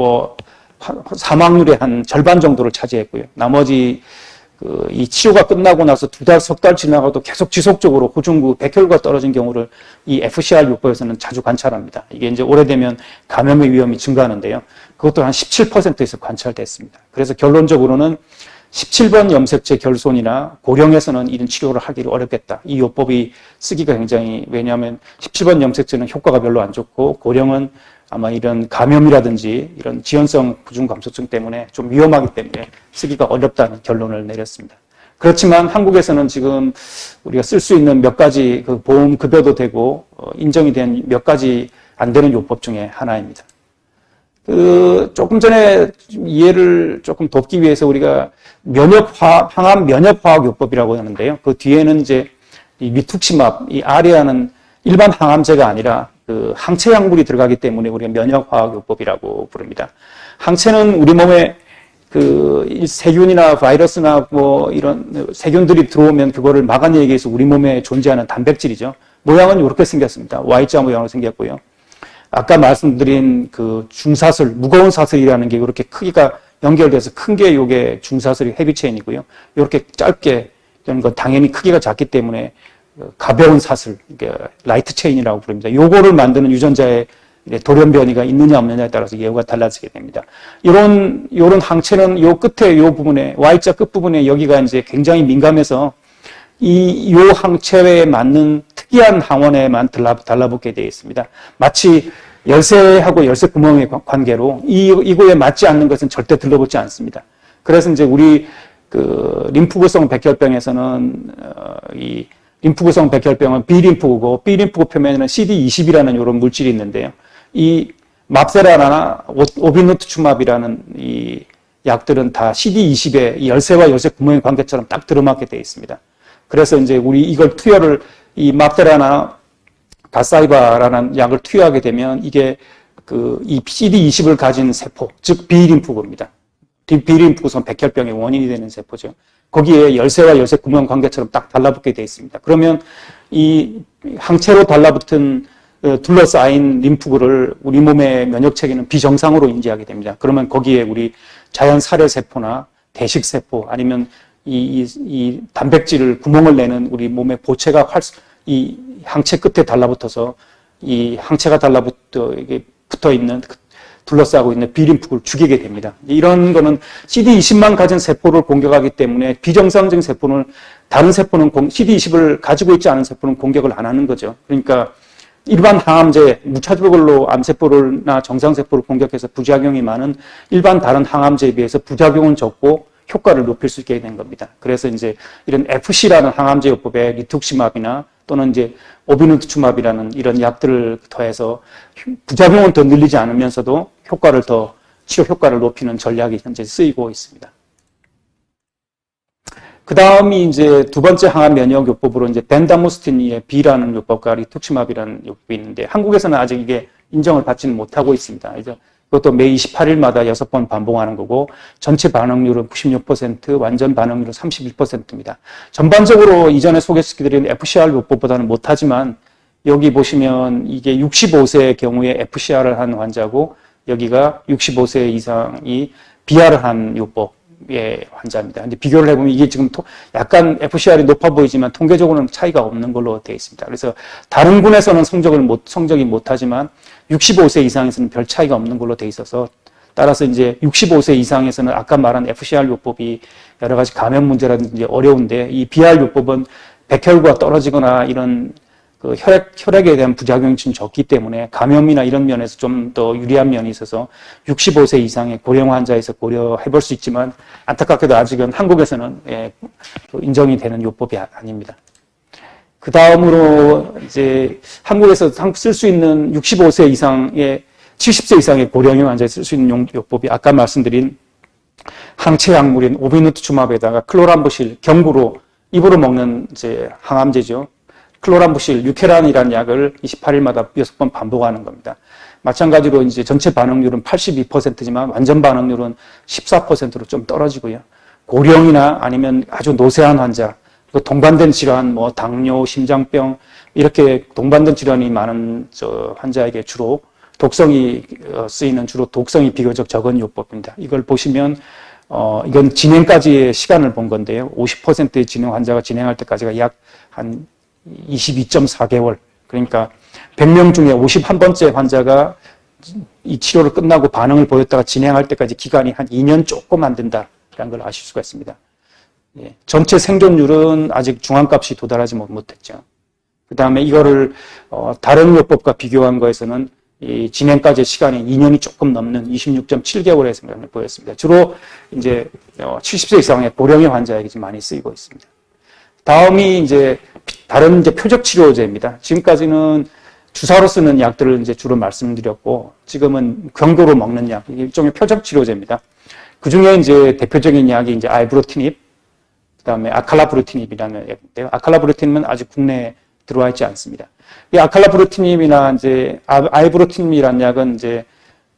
사망률의 한 절반 정도를 차지했고요. 나머지 이 치료가 끝나고 나서 두 달, 석 달 지나가도 계속 지속적으로 호중구, 백혈구가 떨어진 경우를 이 FCR 요법에서는 자주 관찰합니다. 이게 이제 오래되면 감염의 위험이 증가하는데요. 그것도 한 17%에서 관찰됐습니다. 그래서 결론적으로는 17번 염색체 결손이나 고령에서는 이런 치료를 하기를 어렵겠다. 이 요법이 쓰기가 굉장히, 왜냐하면 17번 염색체는 효과가 별로 안 좋고 고령은 아마 이런 감염이라든지 이런 지연성 부중 감소증 때문에 좀 위험하기 때문에 쓰기가 어렵다는 결론을 내렸습니다. 그렇지만 한국에서는 지금 우리가 쓸 수 있는 몇 가지 그 보험 급여도 되고 인정이 된 몇 가지 안 되는 요법 중에 하나입니다. 조금 전에 이해를 조금 돕기 위해서 우리가 항암 면역화학 요법이라고 하는데요. 그 뒤에는 이제 이 미투키마브, 이 아리아는 일반 항암제가 아니라 그 항체 약물이 들어가기 때문에 우리가 면역화학 요법이라고 부릅니다. 항체는 우리 몸에 그 세균이나 바이러스나 뭐 이런 세균들이 들어오면 그거를 막아내기 위해서 우리 몸에 존재하는 단백질이죠. 모양은 이렇게 생겼습니다. Y자 모양으로 생겼고요. 아까 말씀드린 그 중사슬, 무거운 사슬이라는 게 이렇게 크기가 연결돼서 큰 게 이게 중사슬이 헤비체인이고요. 이렇게 짧게 이런 건 당연히 크기가 작기 때문에 가벼운 사슬, 라이트 체인이라고 부릅니다. 요거를 만드는 유전자의 돌연변이가 있느냐 없느냐에 따라서 예후가 달라지게 됩니다. 요런 항체는 요 끝에 요 부분에, Y자 끝부분에 여기가 이제 굉장히 민감해서 요 항체에 맞는 특이한 항원에만 달라붙게 되어 있습니다. 마치 열쇠하고 열쇠 구멍의 관계로 이거에 맞지 않는 것은 절대 들러붙지 않습니다. 그래서 이제 우리 그 림프구성 백혈병에서는 이 림프구성 백혈병은 B림프구고 B림프구 표면에는 CD20이라는 이런 물질이 있는데요. 이 맙세라나 오비누투춤압이라는 이 약들은 다 CD20의 열쇠와 열쇠 구멍의 관계처럼 딱 들어맞게 되어 있습니다. 그래서 이제 우리 이걸 투여를 이 맙세라나 가사이바라는 약을 투여하게 되면 이게 이 CD20을 가진 세포, 즉 B림프구입니다. B림프구성 백혈병의 원인이 되는 세포죠. 거기에 열쇠와 열쇠 구멍 관계처럼 딱 달라붙게 되어 있습니다. 그러면 이 항체로 달라붙은 둘러싸인 림프구를 우리 몸의 면역체계는 비정상으로 인지하게 됩니다. 그러면 거기에 우리 자연 살해세포나 대식세포 아니면 이 단백질을 구멍을 내는 우리 몸의 보체가 이 항체 끝에 달라붙어서 이 항체가 붙어 있는 둘러싸고 있는 B림프구를 죽이게 됩니다. 이런 거는 CD20만 가진 세포를 공격하기 때문에 비정상적인 세포는 다른 세포는 CD20을 가지고 있지 않은 세포는 공격을 안 하는 거죠. 그러니까 일반 항암제, 무차별로 암세포나 정상세포를 공격해서 부작용이 많은 일반 다른 항암제에 비해서 부작용은 적고 효과를 높일 수 있게 된 겁니다. 그래서 이제 이런 FC라는 항암제 요법에 리투크시맙이나 또는 이제 오비누투춤압이라는 이런 약들을 더해서 부작용은 더 늘리지 않으면서도 치료 효과를 높이는 전략이 현재 쓰이고 있습니다. 그 다음이 이제 두 번째 항암 면역 요법으로 이제 벤다무스틴의 B라는 요법과 리투크시맙이라는 요법이 있는데 한국에서는 아직 이게 인정을 받지는 못하고 있습니다. 그래서 그것도 매 28일마다 6번 반복하는 거고 전체 반응률은 96%, 완전 반응률은 31%입니다. 전반적으로 이전에 소개시켜드린 FCR 요법보다는 못하지만 여기 보시면 이게 65세의 경우에 FCR을 한 환자고 여기가 65세 이상이 BR을 한 요법의 환자입니다. 근데 비교를 해보면 이게 지금 약간 FCR이 높아 보이지만 통계적으로는 차이가 없는 걸로 되어 있습니다. 그래서 다른 군에서는 성적이 못하지만 65세 이상에서는 별 차이가 없는 걸로 되어 있어서 따라서 이제 65세 이상에서는 아까 말한 FCR 요법이 여러 가지 감염 문제라든지 어려운데 이 BR 요법은 백혈구가 떨어지거나 이런 그 혈액에 대한 부작용이 좀 적기 때문에 감염이나 이런 면에서 좀 더 유리한 면이 있어서 65세 이상의 고령 환자에서 고려해 볼 수 있지만 안타깝게도 아직은 한국에서는 인정이 되는 요법이 아닙니다. 그 다음으로 이제 한국에서 쓸 수 있는 65세 이상의 70세 이상의 고령의 환자에 쓸 수 있는 요법이 아까 말씀드린 항체 약물인 오비누투춤압에다가 클로람부실 경구로 입으로 먹는 이제 항암제죠. 클로람부실, 유케란이라는 약을 28일마다 6번 반복하는 겁니다. 마찬가지로 이제 전체 반응률은 82%지만 완전 반응률은 14%로 좀 떨어지고요. 고령이나 아니면 아주 노쇠한 환자, 동반된 질환, 뭐 당뇨, 심장병 이렇게 동반된 질환이 많은 환자에게 주로 독성이 쓰이는 주로 독성이 비교적 적은 요법입니다. 이걸 보시면 이건 진행까지의 시간을 본 건데요. 50%의 진행 환자가 진행할 때까지가 약 한 22.4개월. 그러니까 100명 중에 51번째 환자가 이 치료를 끝나고 반응을 보였다가 진행할 때까지 기간이 한 2년 조금 안 된다라는 걸 아실 수가 있습니다. 예, 전체 생존율은 아직 중앙값이 도달하지 못했죠. 그 다음에 이거를 다른 요법과 비교한 거에서는 이 진행까지의 시간이 2년이 조금 넘는 26.7개월의 생존을 보였습니다. 주로 이제 70세 이상의 고령의 환자에게 좀 많이 쓰이고 있습니다. 다음이 이제 다른 이제 표적 치료제입니다. 지금까지는 주사로 쓰는 약들을 이제 주로 말씀드렸고 지금은 경구로 먹는 약, 일종의 표적 치료제입니다. 그 중에 이제 대표적인 약이 이제 아이브로티닙, 그다음에 아칼라브루티닙이라는 약인데요. 아칼라브루티닙은 아직 국내에 들어와 있지 않습니다. 이 아칼라브루티닙이나 이제 아이브로티닙이라는 약은 이제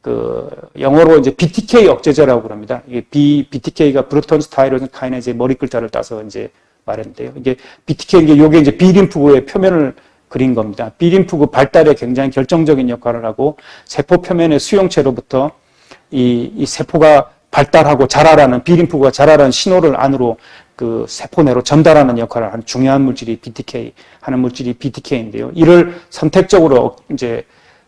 그 영어로 이제 BTK 억제제라고 그럽니다. 이게 BTK가 브루톤 스타이로진 카이네즈의 머리 글자를 따서 이제 말했는데요. 이게 BTK 요게 이제 B림프구의 표면을 그린 겁니다. B림프구 발달에 굉장히 결정적인 역할을 하고 세포 표면의 수용체로부터 이 세포가 발달하고 자라라는 B림프구가 자라라는 신호를 안으로 그 세포 내로 전달하는 역할을 하는 중요한 물질이 BTK 하는 물질이 BTK인데요. 이를 선택적으로 이제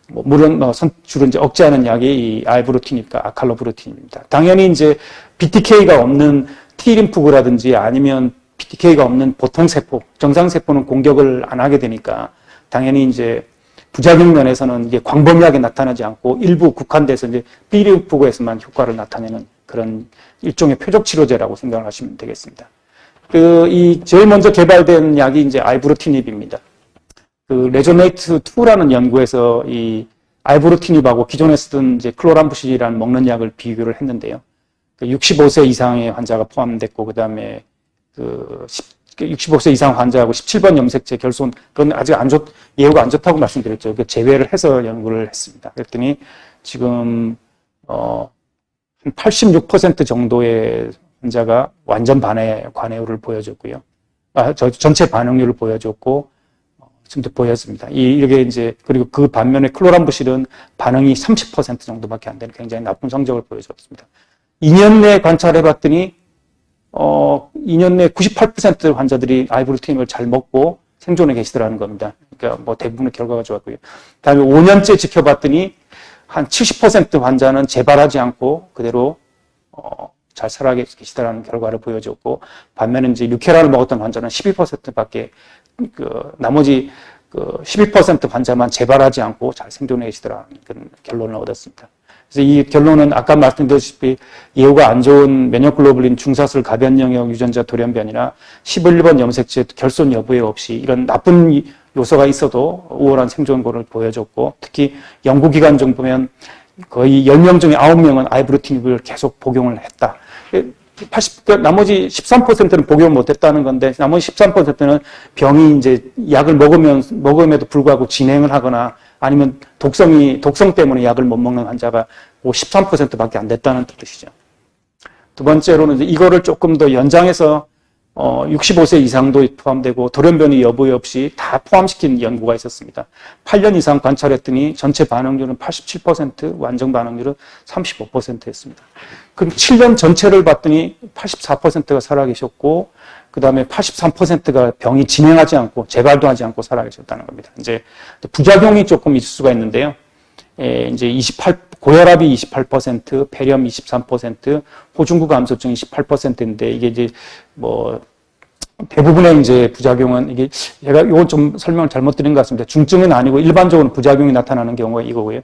물론 주로 이제 억제하는 약이 이 아이브로티닙과 아칼로브루티닙입니다. 당연히 이제 BTK가 없는 T림프구라든지 아니면 BTK가 없는 보통 세포, 정상 세포는 공격을 안 하게 되니까 당연히 이제 부작용 면에서는 이게 광범위하게 나타나지 않고 일부 국한돼서 이제 B림프구에서만 효과를 나타내는 그런 일종의 표적 치료제라고 생각을 하시면 되겠습니다. 이 제일 먼저 개발된 약이 이제 아이브로티닙입니다. 그 레조네이트 2라는 연구에서 이 아이브로티닙하고 기존에 쓰던 이제 클로람부실이라는 먹는 약을 비교를 했는데요. 65세 이상의 환자가 포함됐고, 그 다음에 65세 이상 환자하고 17번 염색체 결손, 그건 아직 예후가 안 좋다고 말씀드렸죠. 제외를 해서 연구를 했습니다. 그랬더니 지금, 한 86% 정도의 환자가 완전 관해율을 보여줬고요. 전체 반응률을 보여줬고, 지금도 보였습니다. 이게 이제, 그리고 그 반면에 클로람부실은 반응이 30% 정도밖에 안 되는 굉장히 나쁜 성적을 보여줬습니다. 2년 내에 관찰해 봤더니, 2년 내 98% 환자들이 아이브로티닙을 잘 먹고 생존해 계시더라는 겁니다. 그러니까 뭐 대부분의 결과가 좋았고요. 다음에 5년째 지켜봤더니 한 70% 환자는 재발하지 않고 그대로 잘 살아 계시다라는 결과를 보여줬고, 반면에 이제 루케라를 먹었던 환자는 12%밖에 나머지 11% 환자만 재발하지 않고 잘 생존해 계시더라는 그런 결론을 얻었습니다. 그래서 이 결론은 아까 말씀드렸다시피 예후가 안 좋은 면역글로불린 중사슬 가변 영역 유전자 돌연변이나 11번 염색체 결손 여부에 없이 이런 나쁜 요소가 있어도 우월한 생존권을 보여줬고, 특히 연구기간 중 보면 거의 10명 중에 9명은 아이브로티닙을 계속 복용을 했다. 나머지 13%는 복용 못했다는 건데, 나머지 13%는 병이 이제 약을 먹음에도 불구하고 진행을 하거나 아니면 독성 때문에 약을 못 먹는 환자가 13%밖에 안 됐다는 뜻이죠. 두 번째로는 이제 이거를 조금 더 연장해서 65세 이상도 포함되고 돌연변이 여부 없이 다 포함시킨 연구가 있었습니다. 8년 이상 관찰했더니 전체 반응률은 87%, 완전 반응률은 35%였습니다. 그럼 7년 전체를 봤더니 84%가 살아계셨고, 그 다음에 83%가 병이 진행하지 않고 재발도 하지 않고 살아계셨다는 겁니다. 이제 부작용이 조금 있을 수가 있는데요. 이제 고혈압이 28%, 폐렴 23%, 호중구 감소증 18%인데 이게 이제 뭐 대부분의 이제 부작용은 이게 제가 이건 좀 설명을 잘못 드린 것 같습니다. 중증은 아니고 일반적으로 부작용이 나타나는 경우가 이거고요.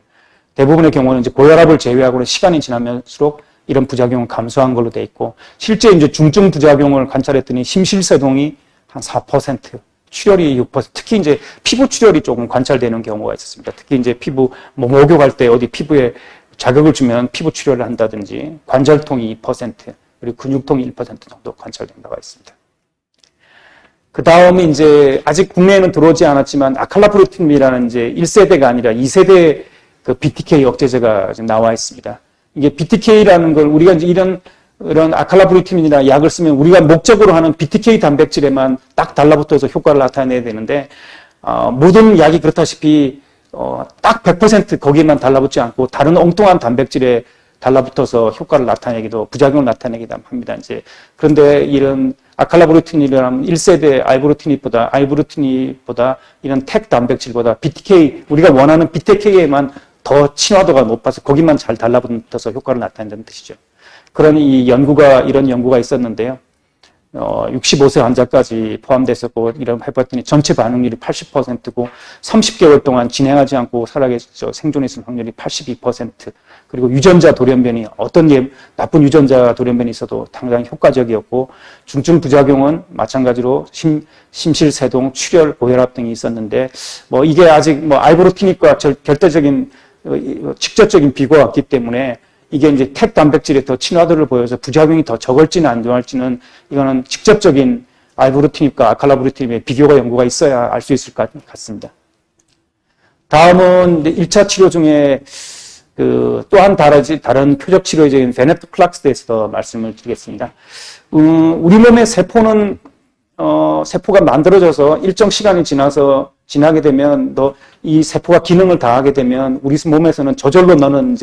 대부분의 경우는 이제 고혈압을 제외하고는 시간이 지나면수록 이런 부작용은 감소한 걸로 돼 있고, 실제 이제 중증 부작용을 관찰했더니 심실세동이 한 4%, 출혈이 6%, 특히 이제 피부 출혈이 조금 관찰되는 경우가 있었습니다. 특히 이제 피부, 목욕할 때 어디 피부에 자극을 주면 피부 출혈을 한다든지, 관절통이 2%, 그리고 근육통이 1% 정도 관찰된 바가 있습니다. 그 다음에 이제 아직 국내에는 들어오지 않았지만 아칼라브루틴이라는 이제 1세대가 아니라 2세대 그 BTK 억제제가 지금 나와 있습니다. 이게 BTK라는 걸 우리가 이제 이런 아칼라브루틴이나 약을 쓰면 우리가 목적으로 하는 BTK 단백질에만 딱 달라붙어서 효과를 나타내야 되는데, 모든 약이 그렇다시피, 딱 100% 거기에만 달라붙지 않고 다른 엉뚱한 단백질에 달라붙어서 효과를 나타내기도, 부작용을 나타내기도 합니다. 이제. 그런데 이런 아칼라브루틴이라는 1세대 아이브루틴보다 이런 택 단백질보다 BTK, 우리가 원하는 BTK에만 더 친화도가 높아서 거기만 잘 달라붙어서 효과를 나타낸다는 뜻이죠. 그런 이런 연구가 있었는데요. 65세 환자까지 포함됐었고, 이런 해봤더니 전체 반응률이 80%고, 30개월 동안 진행하지 않고 살아계셔 생존했을 확률이 82%, 그리고 유전자 돌연변이, 나쁜 유전자 돌연변이 있어도 당장 효과적이었고, 중증 부작용은 마찬가지로 심실세동, 출혈, 고혈압 등이 있었는데, 이게 아직 아이브로티닉과 절대적인, 직접적인 비교가 없기 때문에, 이게 이제 택 단백질에 더 친화도를 보여서 부작용이 더 적을지는 안 적을지는 이거는 직접적인 아이브루틴입과 아칼라브루틴의 비교가 연구가 있어야 알 수 있을 것 같습니다. 다음은 1차 치료 중에 또한 다른 표적 치료제인 베네토클락스에 대해서 말씀을 드리겠습니다. 우리 몸의 세포는 세포가 만들어져서 일정 시간이 지나게 되면 이 세포가 기능을 다하게 되면 우리 몸에서는 저절로 너는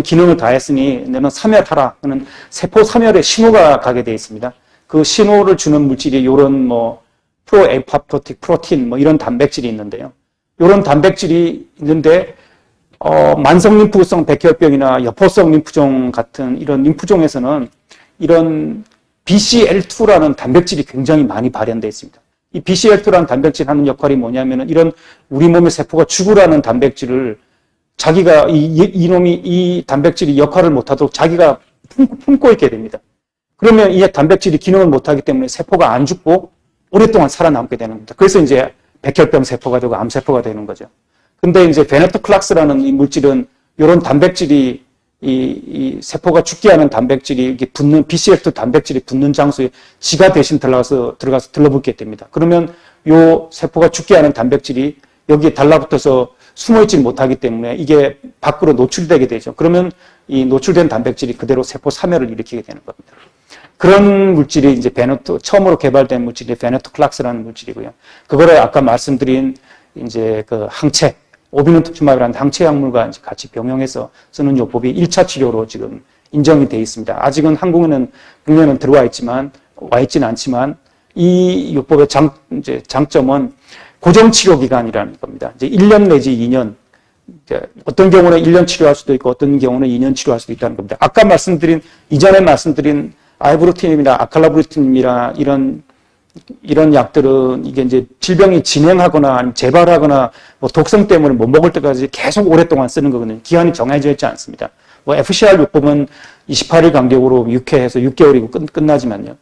기능을 다했으니 너는 사멸하라. 그는 세포 사멸의 신호가 가게 되어 있습니다. 그 신호를 주는 물질이 이런 프로에파프토틱 프로틴 이런 단백질이 있는데요. 이런 단백질이 있는데 만성 림프구성 백혈병이나 여포성 림프종 같은 이런 림프종에서는 이런 BCL2라는 단백질이 굉장히 많이 발현되어 있습니다. 이 BCL2라는 단백질 하는 역할이 뭐냐면은 이런 우리 몸의 세포가 죽으라는 단백질을 자기가 이 단백질이 역할을 못하도록 자기가 품고 있게 됩니다. 그러면 이 단백질이 기능을 못하기 때문에 세포가 안 죽고 오랫동안 살아남게 되는 겁니다. 그래서 이제 백혈병 세포가 되고 암세포가 되는 거죠. 근데 이제 베네토클락스라는 이 물질은 이런 단백질이 이 세포가 죽게 하는 단백질이 이게 BCL2 단백질이 붙는 장소에 지가 대신 들어가서 들러붙게 됩니다. 그러면 요 세포가 죽게 하는 단백질이 여기에 달라붙어서 숨어있지 못하기 때문에 이게 밖으로 노출되게 되죠. 그러면 이 노출된 단백질이 그대로 세포 사멸을 일으키게 되는 겁니다. 그런 물질이 이제 처음으로 개발된 물질이 베네토클락스라는 물질이고요. 그거를 아까 말씀드린 이제 그 항체, 오비누투춤ab이라는 항체 약물과 이제 같이 병용해서 쓰는 요법이 1차 치료로 지금 인정이 되어 있습니다. 아직은 한국에는 국내는 들어와 있지는 않지만 이 요법의 장점은 고정 치료 기간이라는 겁니다. 이제 1년 내지 2년, 어떤 경우는 1년 치료할 수도 있고 어떤 경우는 2년 치료할 수도 있다는 겁니다. 이전에 말씀드린 아이브루틴이나 아칼라브루틴이나 이런 약들은 이게 이제 질병이 진행하거나 아니면 재발하거나 독성 때문에 못 먹을 때까지 계속 오랫동안 쓰는 거거든요. 기한이 정해져 있지 않습니다. FCR 요법은 28일 간격으로 6회해서 6개월이고 끝나지만요.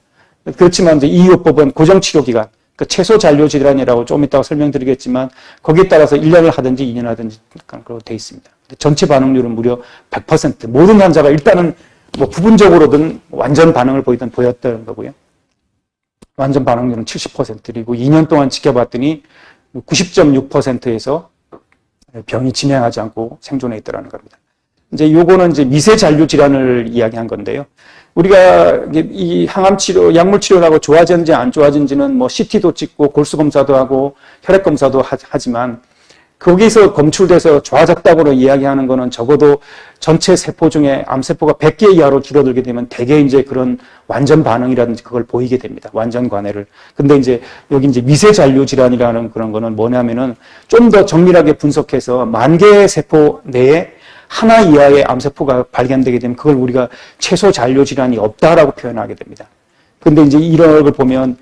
그렇지만 이제 이 요법은 고정 치료 기간, 최소 잔류 질환이라고 좀 이따가 설명드리겠지만 거기에 따라서 1년을 하든지 2년 하든지 그렇게 되어 있습니다. 전체 반응률은 무려 100%. 모든 환자가 일단은 부분적으로든 완전 반응을 보였던 거고요. 완전 반응률은 70%이고 2년 동안 지켜봤더니 90.6%에서 병이 진행하지 않고 생존해 있더라는 겁니다. 이제 요거는 이제 미세 잔류 질환을 이야기한 건데요. 우리가 이 항암 치료, 약물 치료라고 좋아졌는지 안 좋아진지는 CT도 찍고 골수 검사도 하고 혈액 검사도 하지만 거기서 검출돼서 좌작답으로 이야기하는 거는 적어도 전체 세포 중에 암세포가 100개 이하로 줄어들게 되면 대개 이제 그런 완전 반응이라든지 그걸 보이게 됩니다. 완전 관해를. 근데 이제 여기 이제 미세 잔류 질환이라는 그런 거는 뭐냐면은 좀 더 정밀하게 분석해서 10,000개의 세포 내에 하나 이하의 암세포가 발견되게 되면 그걸 우리가 최소 잔류 질환이 없다라고 표현하게 됩니다. 근데 이제 이런 걸 보면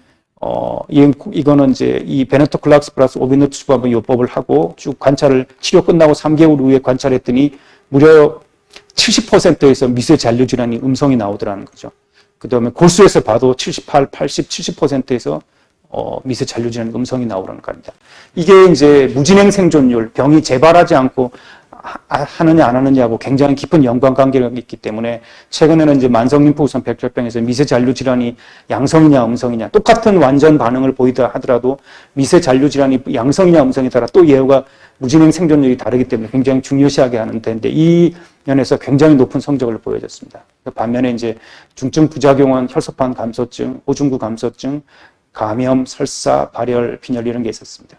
이거는 이제 이 베네토클락스 플러스 오비노투스밥 요법을 하고 쭉 관찰을 치료 끝나고 3개월 후에 관찰했더니 무려 70%에서 미세 잔류 질환이 음성이 나오더라는 거죠. 그 다음에 골수에서 봐도 78, 80, 70%에서 미세 잔류 질환 음성이 나오라는 겁니다. 이게 이제 무진행 생존율, 병이 재발하지 않고 하느냐 안 하느냐하고 굉장히 깊은 연관관계가 있기 때문에 최근에는 이제 만성림프우선 백혈병에서 미세 잔류 질환이 양성이냐 음성이냐 똑같은 완전 반응을 보이다 하더라도 미세 잔류 질환이 양성이냐 음성에 따라 또 예후가 무진행 생존율이 다르기 때문에 굉장히 중요시하게 하는 데인데 이 면에서 굉장히 높은 성적을 보여줬습니다. 반면에 이제 중증 부작용은 혈소판 감소증, 호중구 감소증, 감염, 설사, 발열, 빈혈 이런 게 있었습니다.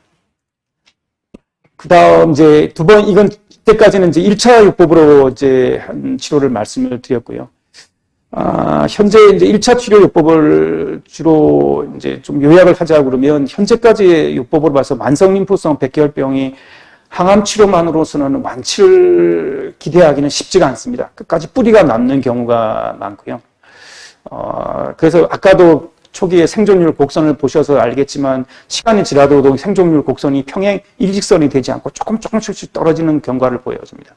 그 다음 이제 이건 이때까지는 이제 1차 요법으로 이제 한 치료를 말씀을 드렸고요. 현재 이제 1차 치료 요법을 주로 이제 좀 요약을 하자 그러면 현재까지의 요법으로 봐서 만성림프성 백혈병이 항암 치료만으로서는 완치를 기대하기는 쉽지가 않습니다. 끝까지 뿌리가 남는 경우가 많고요. 그래서 아까도 초기에 생존율 곡선을 보셔서 알겠지만 시간이 지나도 생존율 곡선이 평행 일직선이 되지 않고 조금씩 떨어지는 경과를 보여줍니다.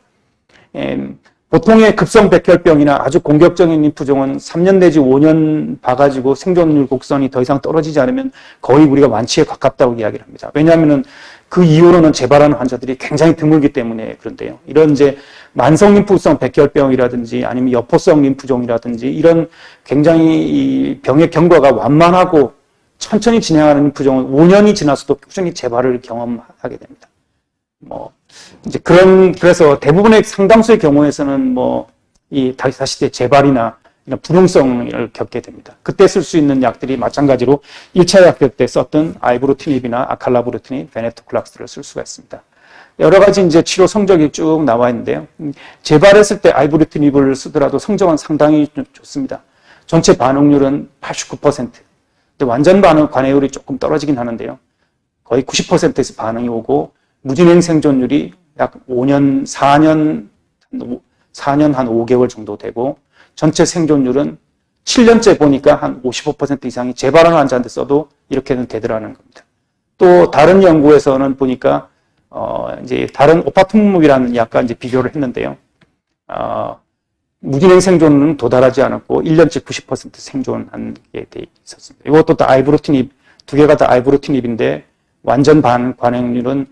보통의 급성 백혈병이나 아주 공격적인 림프종은 3년 내지 5년 봐가지고 생존율 곡선이 더 이상 떨어지지 않으면 거의 우리가 완치에 가깝다고 이야기를 합니다. 왜냐하면 그 이후로는 재발하는 환자들이 굉장히 드물기 때문에 그런데요. 이런 이제 만성 림프성 백혈병이라든지 아니면 여포성 림프종이라든지 이런 굉장히 이 병의 경과가 완만하고 천천히 진행하는 림프종은 5년이 지나서도 꾸준히 재발을 경험하게 됩니다. 이제 그래서 대부분의 상당수의 경우에서는 다시 재발이나 이런 불응성을 겪게 됩니다. 그때 쓸 수 있는 약들이 마찬가지로 1차 약들 때 썼던 아이브로티닙이나 아칼라브로티닙, 베네토클락스를 쓸 수가 있습니다. 여러 가지 이제 치료 성적이 쭉 나와 있는데요. 재발했을 때 아이브로티닙을 쓰더라도 성적은 상당히 좋습니다. 전체 반응률은 89%. 근데 완전 반응 관해율이 조금 떨어지긴 하는데요. 거의 90%에서 반응이 오고 무진행 생존율이 약 4년 한 5개월 정도 되고 전체 생존율은 7년째 보니까 한 55% 이상이 재발하는 환자한테 써도 이렇게는 되더라는 겁니다. 또 다른 연구에서는 보니까 이제 다른 오파툼묵이라는 약과 이제 비교를 했는데요. 무진행 생존은 도달하지 않았고 1년째 90% 생존한 게 돼 있었습니다. 이것도 다 아이브로티닙, 두 개가 다 아이브로티닙인데 완전 관행률은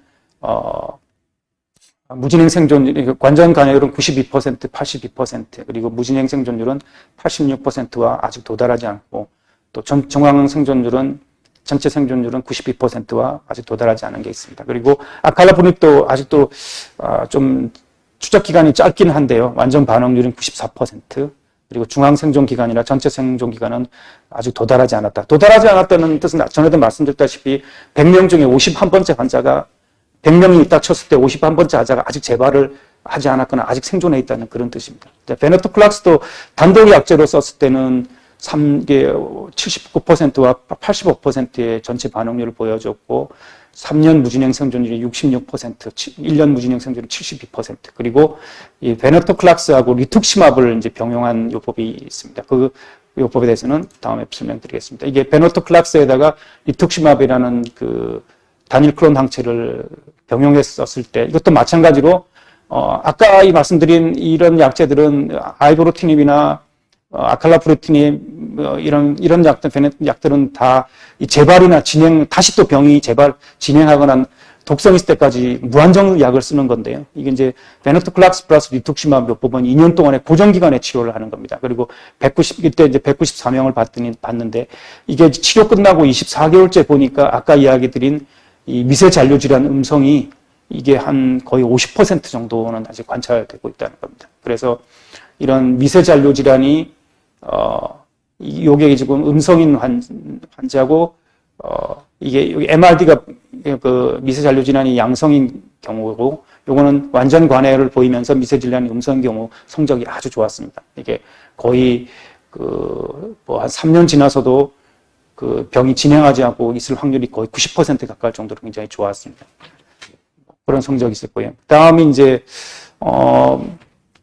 무진행 생존율, 완전 관해율은 92%, 82%, 그리고 무진행 생존율은 86%와 아직 도달하지 않고, 또 정황 생존율은, 전체 생존율은 92%와 아직 도달하지 않은 게 있습니다. 그리고 아칼라브립도 아직도 좀 추적 기간이 짧긴 한데요. 완전 반응률은 94%, 그리고 중앙 생존 기간이나 전체 생존 기간은 아직 도달하지 않았다. 도달하지 않았다는 뜻은 전에도 말씀드렸다시피 100명 중에 51번째 환자가 100명이 딱 쳤을 때 51번째 환자가 아직 재발을 하지 않았거나 아직 생존해 있다는 그런 뜻입니다. 베네토클락스도 단독 약제로 썼을 때는 79%와 85%의 전체 반응률을 보여줬고 3년 무진행 생존율이 66%, 1년 무진행 생존율이 72%, 그리고 이 베네토클락스하고 리툭시맙을 이제 병용한 요법이 있습니다. 그 요법에 대해서는 다음에 설명드리겠습니다. 이게 베네토클락스에다가 리툭시맙이라는 그 단일 클론 항체를 병용했었을 때 이것도 마찬가지로 아까 말씀드린 이런 약제들은 아이브로티닙이나 아칼라브로티닙 이런 약들은 다 이 재발이나 다시 또 병이 진행하거나 독성 있을 때까지 무한정 약을 쓰는 건데요. 이게 이제 베네토클락스 플러스 리툭시맙 요법은 2년 동안의 고정 기간에 치료를 하는 겁니다. 그리고 이때 이제 194명을 봤는데 이게 치료 끝나고 24개월째 보니까 아까 이야기 드린 이 미세 잔류 질환 음성이 이게 한 거의 50% 정도는 아직 관찰되고 있다는 겁니다. 그래서 이런 미세 잔류 질환이 요게 지금 음성인 환자고 이게 여기 MRD가 그 미세 잔류 질환이 양성인 경우고, 요거는 완전 관해를 보이면서 미세질환이 음성인 경우 성적이 아주 좋았습니다. 이게 거의 뭐 한 3년 지나서도 그 병이 진행하지 않고 있을 확률이 거의 90% 가까울 정도로 굉장히 좋았습니다. 그런 성적이 있었고요. 다음에 이제,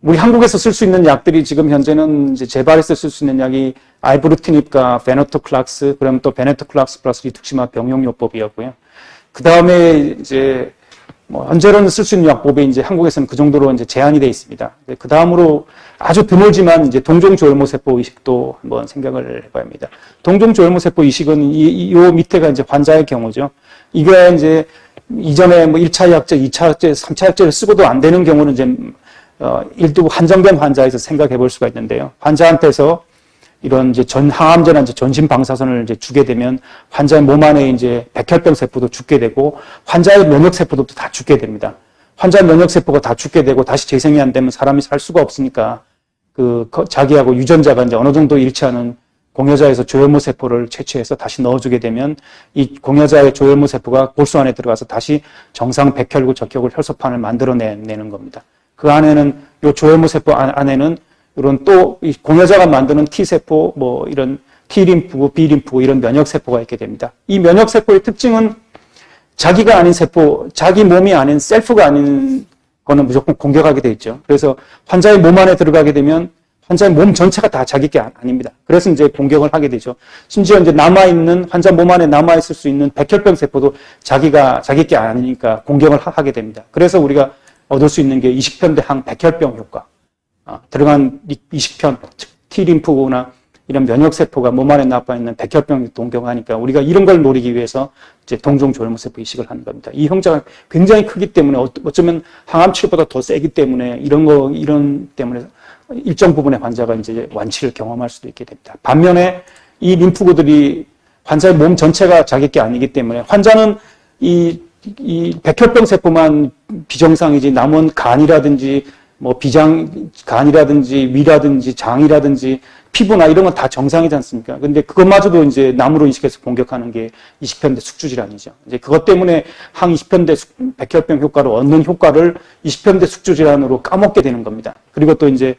우리 한국에서 쓸 수 있는 약들이 지금 현재는 이제 재발해서 쓸 수 있는 약이 아이브루티닙과 베네토클락스, 그러면 또 베네토클락스 플러스 리투ksi마 병용요법이었고요. 그 다음에 이제 뭐 현재로는 쓸 수 있는 약법이 이제 한국에서는 그 정도로 이제 제한이 되어 있습니다. 그 다음으로 아주 드물지만 이제 동종조혈모세포 이식도 한번 생각을 해봐야 합니다. 동종조혈모세포 이식은 요 밑에가 이제 환자의 경우죠. 이게 이제 이전에 뭐 1차 약제, 2차 약제, 3차 약제를 쓰고도 안 되는 경우는 이제 일부 한정된 환자에서 생각해 볼 수가 있는데요. 환자한테서 이런 이제 항암제나 이제 전신 방사선을 이제 주게 되면 환자의 몸 안에 이제 백혈병 세포도 죽게 되고 환자의 면역 세포도 다 죽게 됩니다. 환자의 면역 세포가 다 죽게 되고 다시 재생이 안 되면 사람이 살 수가 없으니까 자기하고 유전자가 이제 어느 정도 일치하는 공여자에서 조혈모 세포를 채취해서 다시 넣어주게 되면 이 공여자의 조혈모 세포가 골수 안에 들어가서 다시 정상 백혈구 적혈구 혈소판을 만들어내는 겁니다. 그 안에는 이 조혈모 세포 안에는 이런 또 이 공여자가 만드는 T세포, 뭐 이런 T림프, B림프 이런 면역세포가 있게 됩니다. 이 면역세포의 특징은 자기가 아닌 세포, 자기 몸이 아닌 셀프가 아닌 거는 무조건 공격하게 돼 있죠. 그래서 환자의 몸 안에 들어가게 되면 환자의 몸 전체가 다 자기 게 아닙니다. 그래서 이제 공격을 하게 되죠. 심지어 이제 남아있는, 환자 몸 안에 남아있을 수 있는 백혈병 세포도 자기 게 아니니까 공격을 하게 됩니다. 그래서 우리가 얻을 수 있는 게 이식편대 항 백혈병 효과. 들어간 이식편, T림프구나 이런 면역세포가 몸 안에 나빠있는 백혈병 동경하니까 우리가 이런 걸 노리기 위해서 이제 동종조혈모세포 이식을 하는 겁니다. 이 형자가 굉장히 크기 때문에 어쩌면 항암 치료보다 더 세기 때문에 이런 때문에 일정 부분의 환자가 이제 완치를 경험할 수도 있게 됩니다. 반면에 이 림프구들이 환자의 몸 전체가 자기 게 아니기 때문에 환자는 이 백혈병 세포만 비정상이지 남은 간이라든지 뭐 간이라든지 위라든지 장이라든지 피부나 이런 건 다 정상이지 않습니까? 근데 그것마저도 이제 남으로 인식해서 공격하는 게 이식편대 숙주질환이죠. 이제 그것 때문에 항이식편대 백혈병 효과를 얻는 효과를 이식편대 숙주질환으로 까먹게 되는 겁니다. 그리고 또 이제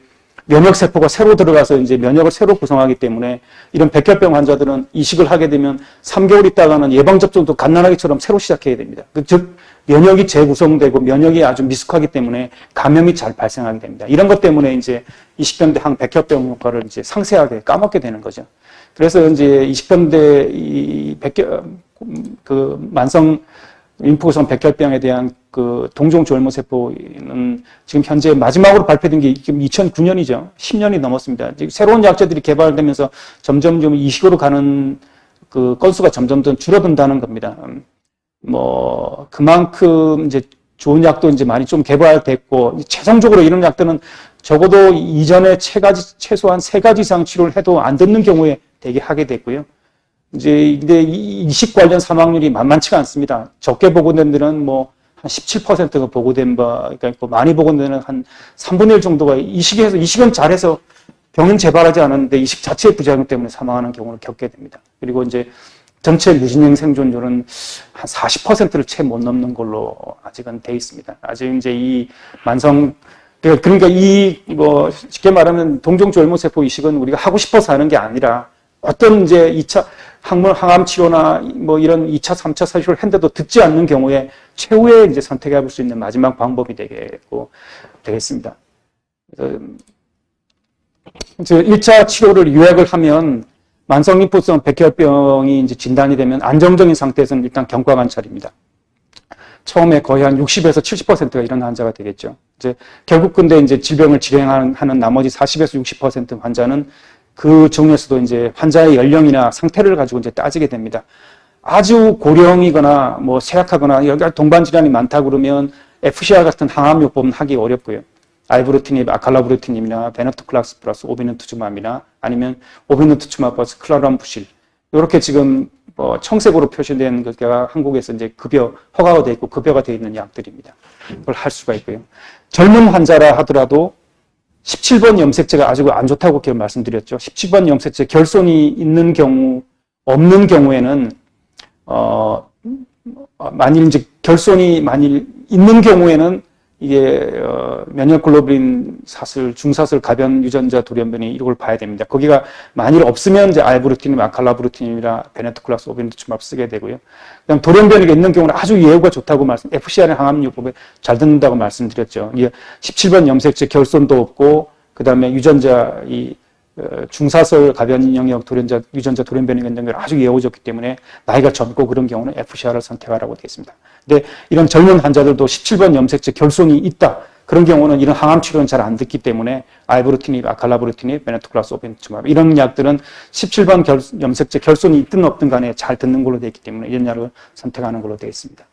면역세포가 새로 들어가서 이제 면역을 새로 구성하기 때문에 이런 백혈병 환자들은 이식을 하게 되면 3개월 있다가는 예방접종도 갓난아기처럼 새로 시작해야 됩니다. 즉, 면역이 재구성되고 면역이 아주 미숙하기 때문에 감염이 잘 발생하게 됩니다. 이런 것 때문에 이제 이식편대 항 백혈병 효과를 이제 상세하게 까먹게 되는 거죠. 그래서 이제 이식편대 만성 림프구성 백혈병에 대한 그 동종조혈모세포는 지금 현재 마지막으로 발표된 게 지금 2009년이죠. 10년이 넘었습니다. 새로운 약제들이 개발되면서 점점 좀 이식으로 가는 그 건수가 점점 줄어든다는 겁니다. 뭐 그만큼 이제 좋은 약도 이제 많이 좀 개발됐고 최종적으로 이런 약들은 적어도 이전에 최소한 3가지 이상 치료를 해도 안 듣는 경우에 되게 하게 됐고요. 이제 근데 이식 관련 사망률이 만만치가 않습니다. 적게 보고된 데는 뭐 한 17%가 보고된 바, 그러니까 많이 보고된 데는 한 3분의 1 정도가 이식은 잘해서 병은 재발하지 않았는데 이식 자체의 부작용 때문에 사망하는 경우를 겪게 됩니다. 그리고 이제 전체 무진행 생존율은 한 40%를 채 못 넘는 걸로 아직은 돼 있습니다. 아직 이제 이 그러니까 뭐 쉽게 말하면 동종조혈모세포 이식은 우리가 하고 싶어서 하는 게 아니라 어떤 이제 2차 항암 치료나 뭐 이런 2차, 3차 사실을 했는데도 듣지 않는 경우에 최후의 이제 선택해 볼 수 있는 마지막 방법이 되겠습니다. 그래서 이제 1차 치료를 요약을 하면 만성림포성 백혈병이 이제 진단이 되면 안정적인 상태에서는 일단 경과 관찰입니다. 처음에 거의 한 60에서 70%가 이런 환자가 되겠죠. 이제 결국 근데 이제 질병을 진행하는 나머지 40에서 60% 환자는 그 중에서도 이제 환자의 연령이나 상태를 가지고 이제 따지게 됩니다. 아주 고령이거나 뭐 쇠약하거나 여기 동반 질환이 많다 그러면 FCR 같은 항암요법은 하기 어렵고요. 아이브루티닙, 아칼라브루티닙이나 베네토클락스 플러스 오비누투즈맘이나 아니면 오비누투즈맘 플러스 클라람부실 이렇게 지금 뭐 청색으로 표시된 것가 한국에서 이제 허가가 돼 있고 급여가 돼 있는 약들입니다. 그걸 할 수가 있고요. 젊은 환자라 하더라도 17번 염색제가 아주 안 좋다고 말씀드렸죠. 17번 염색제 결손이 있는 경우, 없는 경우에는, 만일 이제 결손이 만일 있는 경우에는 이게 면역 글로불린 사슬, 중사슬 가변 유전자 돌연변이 이걸 봐야 됩니다. 거기가 만일 없으면 이제 알부르틴ib, 아칼라부르틴ib이나 베네토클락스, 오비누투즈마브 쓰게 되고요. 그다음 돌연변이가 있는 경우는 아주 예후가 좋다고 FcRn 항암요법에 잘 듣는다고 말씀드렸죠. 이게 17번 염색체 결손도 없고 그다음에 유전자 중사슬 가변 영역 유전자 돌연변이가 있는 게 아주 예후적기 때문에 나이가 젊고 그런 경우는 FcR을 선택하라고 되어 있습니다. 근데 이런 젊은 환자들도 17번 염색체 결손이 있다. 그런 경우는 이런 항암 치료는 잘 안 듣기 때문에 알부르틴ib, 아칼라부르틴ib, 베네토클락스, 오비누투즈마브 이런 약들은 17번 염색체 결손이 있든 없든 간에 잘 듣는 걸로 되어 있기 때문에 이런 약을 선택하는 걸로 되어 있습니다.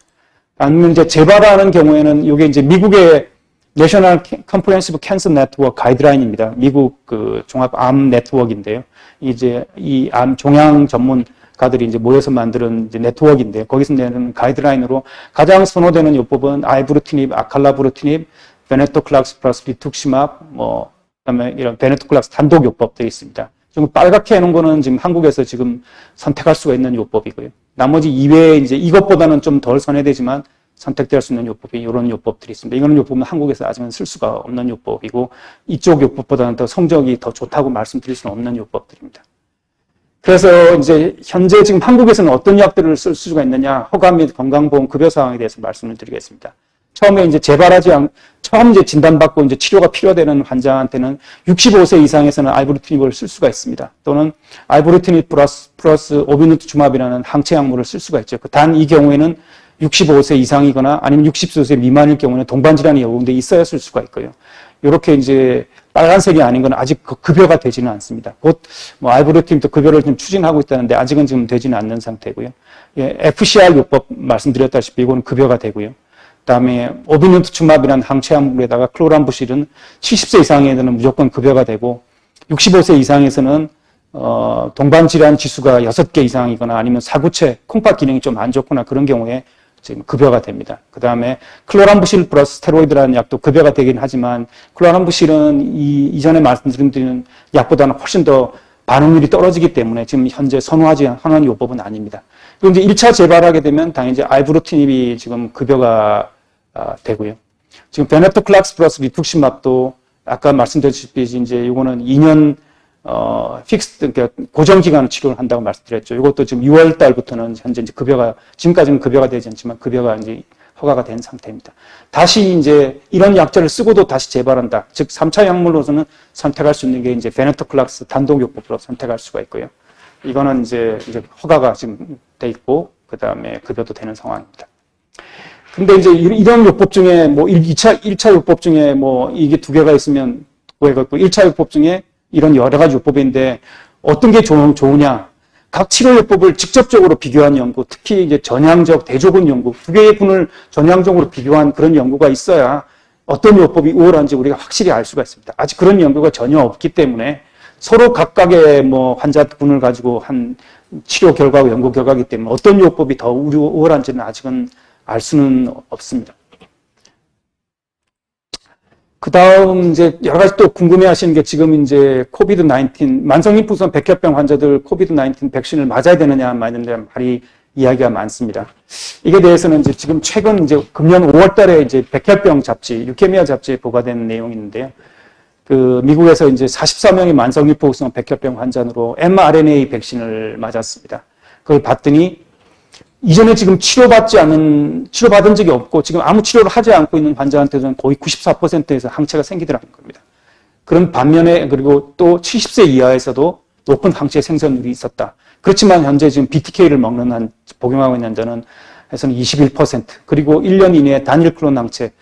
아니면 이제 재발하는 경우에는 이게 이제 미국의 내셔널 컴프레hen시브 캔서 네트워크 가이드라인입니다. 미국 그 종합 암 네트워크인데요. 이제 이 암 종양 전문가들이 이제 모여서 만드는 이제 네트워크인데요. 거기서 내는 가이드라인으로 가장 선호되는 요법은 알부르틴ib, 아칼라부르틴ib, 베네토클락스 플러스 리투크시마브, 그다음에 이런 베네토클락스 단독 요법들이 있습니다. 지금 빨갛게 해놓은 거는 지금 한국에서 지금 선택할 수가 있는 요법이고요. 나머지 이외에 이제 이것보다는 좀 덜 선회되지만 선택될 수 있는 요법이 이런 요법들이 있습니다. 이거는 요법은 한국에서 아직은 쓸 수가 없는 요법이고 이쪽 요법보다는 더 성적이 더 좋다고 말씀드릴 수는 없는 요법들입니다. 그래서 이제 현재 지금 한국에서는 어떤 약들을 쓸 수가 있느냐, 허가 및 건강보험 급여 사항에 대해서 말씀을 드리겠습니다. 처음에 이제 처음 이제 진단받고 이제 치료가 필요되는 환자한테는 65세 이상에서는 알부르틴ib을 쓸 수가 있습니다. 또는 알부르틴ib 플러스 오비누투즈마브라는 항체 약물을 쓸 수가 있죠. 단 이 경우에는 65세 이상이거나 아니면 60세 미만일 경우는 동반질환이 여부인데 있어야 쓸 수가 있고요. 이렇게 이제 빨간색이 아닌 건 아직 급여가 되지는 않습니다. 곧 알부르틴ib도 급여를 좀 추진하고 있다는데 아직은 지금 되지는 않는 상태고요. FcR 요법 말씀드렸다시피 이거는 급여가 되고요. 그다음에 오비누투즈마브라는 항체 약물에다가 클로람부실은 70세 이상에는 무조건 급여가 되고 65세 이상에서는 동반질환 지수가 6개 이상이거나 아니면 사구체 콩팥 기능이 좀 안 좋거나 그런 경우에 지금 급여가 됩니다. 그 다음에 클로람부실 플러스 스테로이드라는 약도 급여가 되긴 하지만 클로람부실은 이전에 말씀드린 약보다는 훨씬 더 반응률이 떨어지기 때문에 지금 현재 선호하지 하는 요법은 아닙니다. 그리고 이제 1차 재발하게 되면 당연히 이제 알부르틴ib이 지금 급여가 되고요. 지금 베네토클락스 플러스 리투크시마브도 아까 말씀드렸다시피 이제 이거는 2년 그러니까 고정 기간을 치료를 한다고 말씀드렸죠. 이것도 지금 6월 달부터는 현재 이제 지금까지는 급여가 되지 않지만 급여가 이제 허가가 된 상태입니다. 다시 이제 이런 약제를 쓰고도 다시 재발한다. 즉 3차 약물로서는 선택할 수 있는 게 이제 베네토클락스 단독 요법으로 선택할 수가 있고요. 이거는 이제 허가가 지금 돼 있고 그다음에 급여도 되는 상황입니다. 근데 이제 이런 요법 중에 1차 요법 중에 이게 두 개가 있으면 구해갖고 1차 요법 중에 이런 여러 가지 요법인데 어떤 게 좋으냐? 각 치료요법을 직접적으로 비교한 연구, 특히 이제 전향적 대조군 연구, 두 개의 군을 전향적으로 비교한 그런 연구가 있어야 어떤 요법이 우월한지 우리가 확실히 알 수가 있습니다. 아직 그런 연구가 전혀 없기 때문에 서로 각각의 환자군을 가지고 한 치료 결과와 연구 결과이기 때문에 어떤 요법이 더 우월한지는 아직은 알 수는 없습니다. 그 다음 이제 여러 가지 또 궁금해 하시는 게 지금 이제 코비드-19, 만성인프루언자 백혈병 환자들 코비드-19 백신을 맞아야 되느냐 말에 대한 이야기가 많습니다. 이게 대해서는 이제 지금 최근 이제 금년 5월 달에 이제 백혈병 잡지, 유케미아 잡지에 보고된 내용인데요. 그 미국에서 이제 44명의 만성인프루언자 백혈병 환자로 mRNA 백신을 맞았습니다. 그걸 봤더니 이전에 지금 치료받은 적이 없고 지금 아무 치료를 하지 않고 있는 환자한테는 거의 94%에서 항체가 생기더라는 겁니다. 그런 반면에 그리고 또 70세 이하에서도 높은 항체 생성률이 있었다. 그렇지만 현재 지금 BTK를 복용하고 있는 환자는 해서는 21%, 그리고 1년 이내에 단일 클론 항체,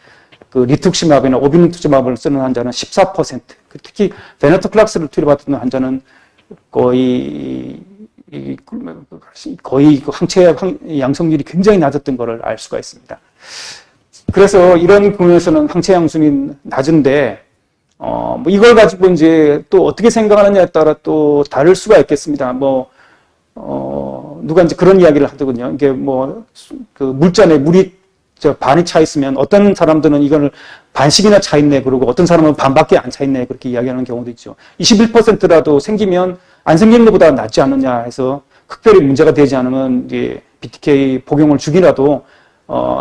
그 리투크시마브나 오비누투즈마브를 쓰는 환자는 14%, 특히 베네토클락스를 투여받는 환자는 거의 항체 양성률이 굉장히 낮았던 것을 알 수가 있습니다. 그래서 이런 부분에서는 항체 양성이 낮은데, 이걸 가지고 이제 또 어떻게 생각하느냐에 따라 또 다를 수가 있겠습니다. 누가 이제 그런 이야기를 하더군요. 이게 그 물잔에 물이 반이 차 있으면 어떤 사람들은 이걸 반씩이나 차 있네 그러고 어떤 사람은 반밖에 안 차 있네 그렇게 이야기하는 경우도 있죠. 21%라도 생기면 안 생기는 것보다 낫지 않느냐 해서 특별히 문제가 되지 않으면 이제 BTK 복용을 주기라도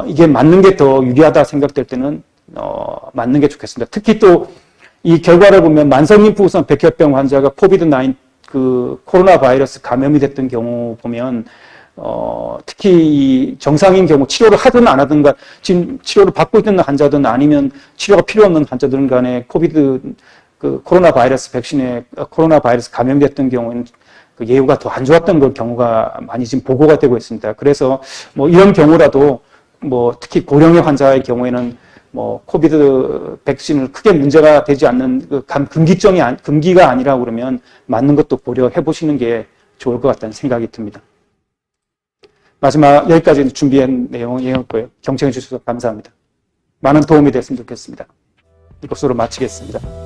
이게 맞는 게 더 유리하다 생각될 때는 맞는 게 좋겠습니다. 특히 또 이 결과를 보면 만성림프구성 백혈병 환자가 코비드-19 그 코로나 바이러스 감염이 됐던 경우 보면 특히 이 정상인 경우 치료를 하든 안 하든 지금 치료를 받고 있는 환자든 아니면 치료가 필요 없는 환자든 간에 그 코로나 바이러스 백신에 코로나 바이러스 감염됐던 경우에는 그 예후가 더 안 좋았던 그 경우가 많이 지금 보고가 되고 있습니다. 그래서 뭐 이런 경우라도 뭐 특히 고령의 환자의 경우에는 뭐 코비드 백신을 크게 문제가 되지 않는 그 금기가 아니라 그러면 맞는 것도 고려해 보시는 게 좋을 것 같다는 생각이 듭니다. 마지막 여기까지 준비한 내용이었고요. 경청해 주셔서 감사합니다. 많은 도움이 됐으면 좋겠습니다. 이것으로 마치겠습니다.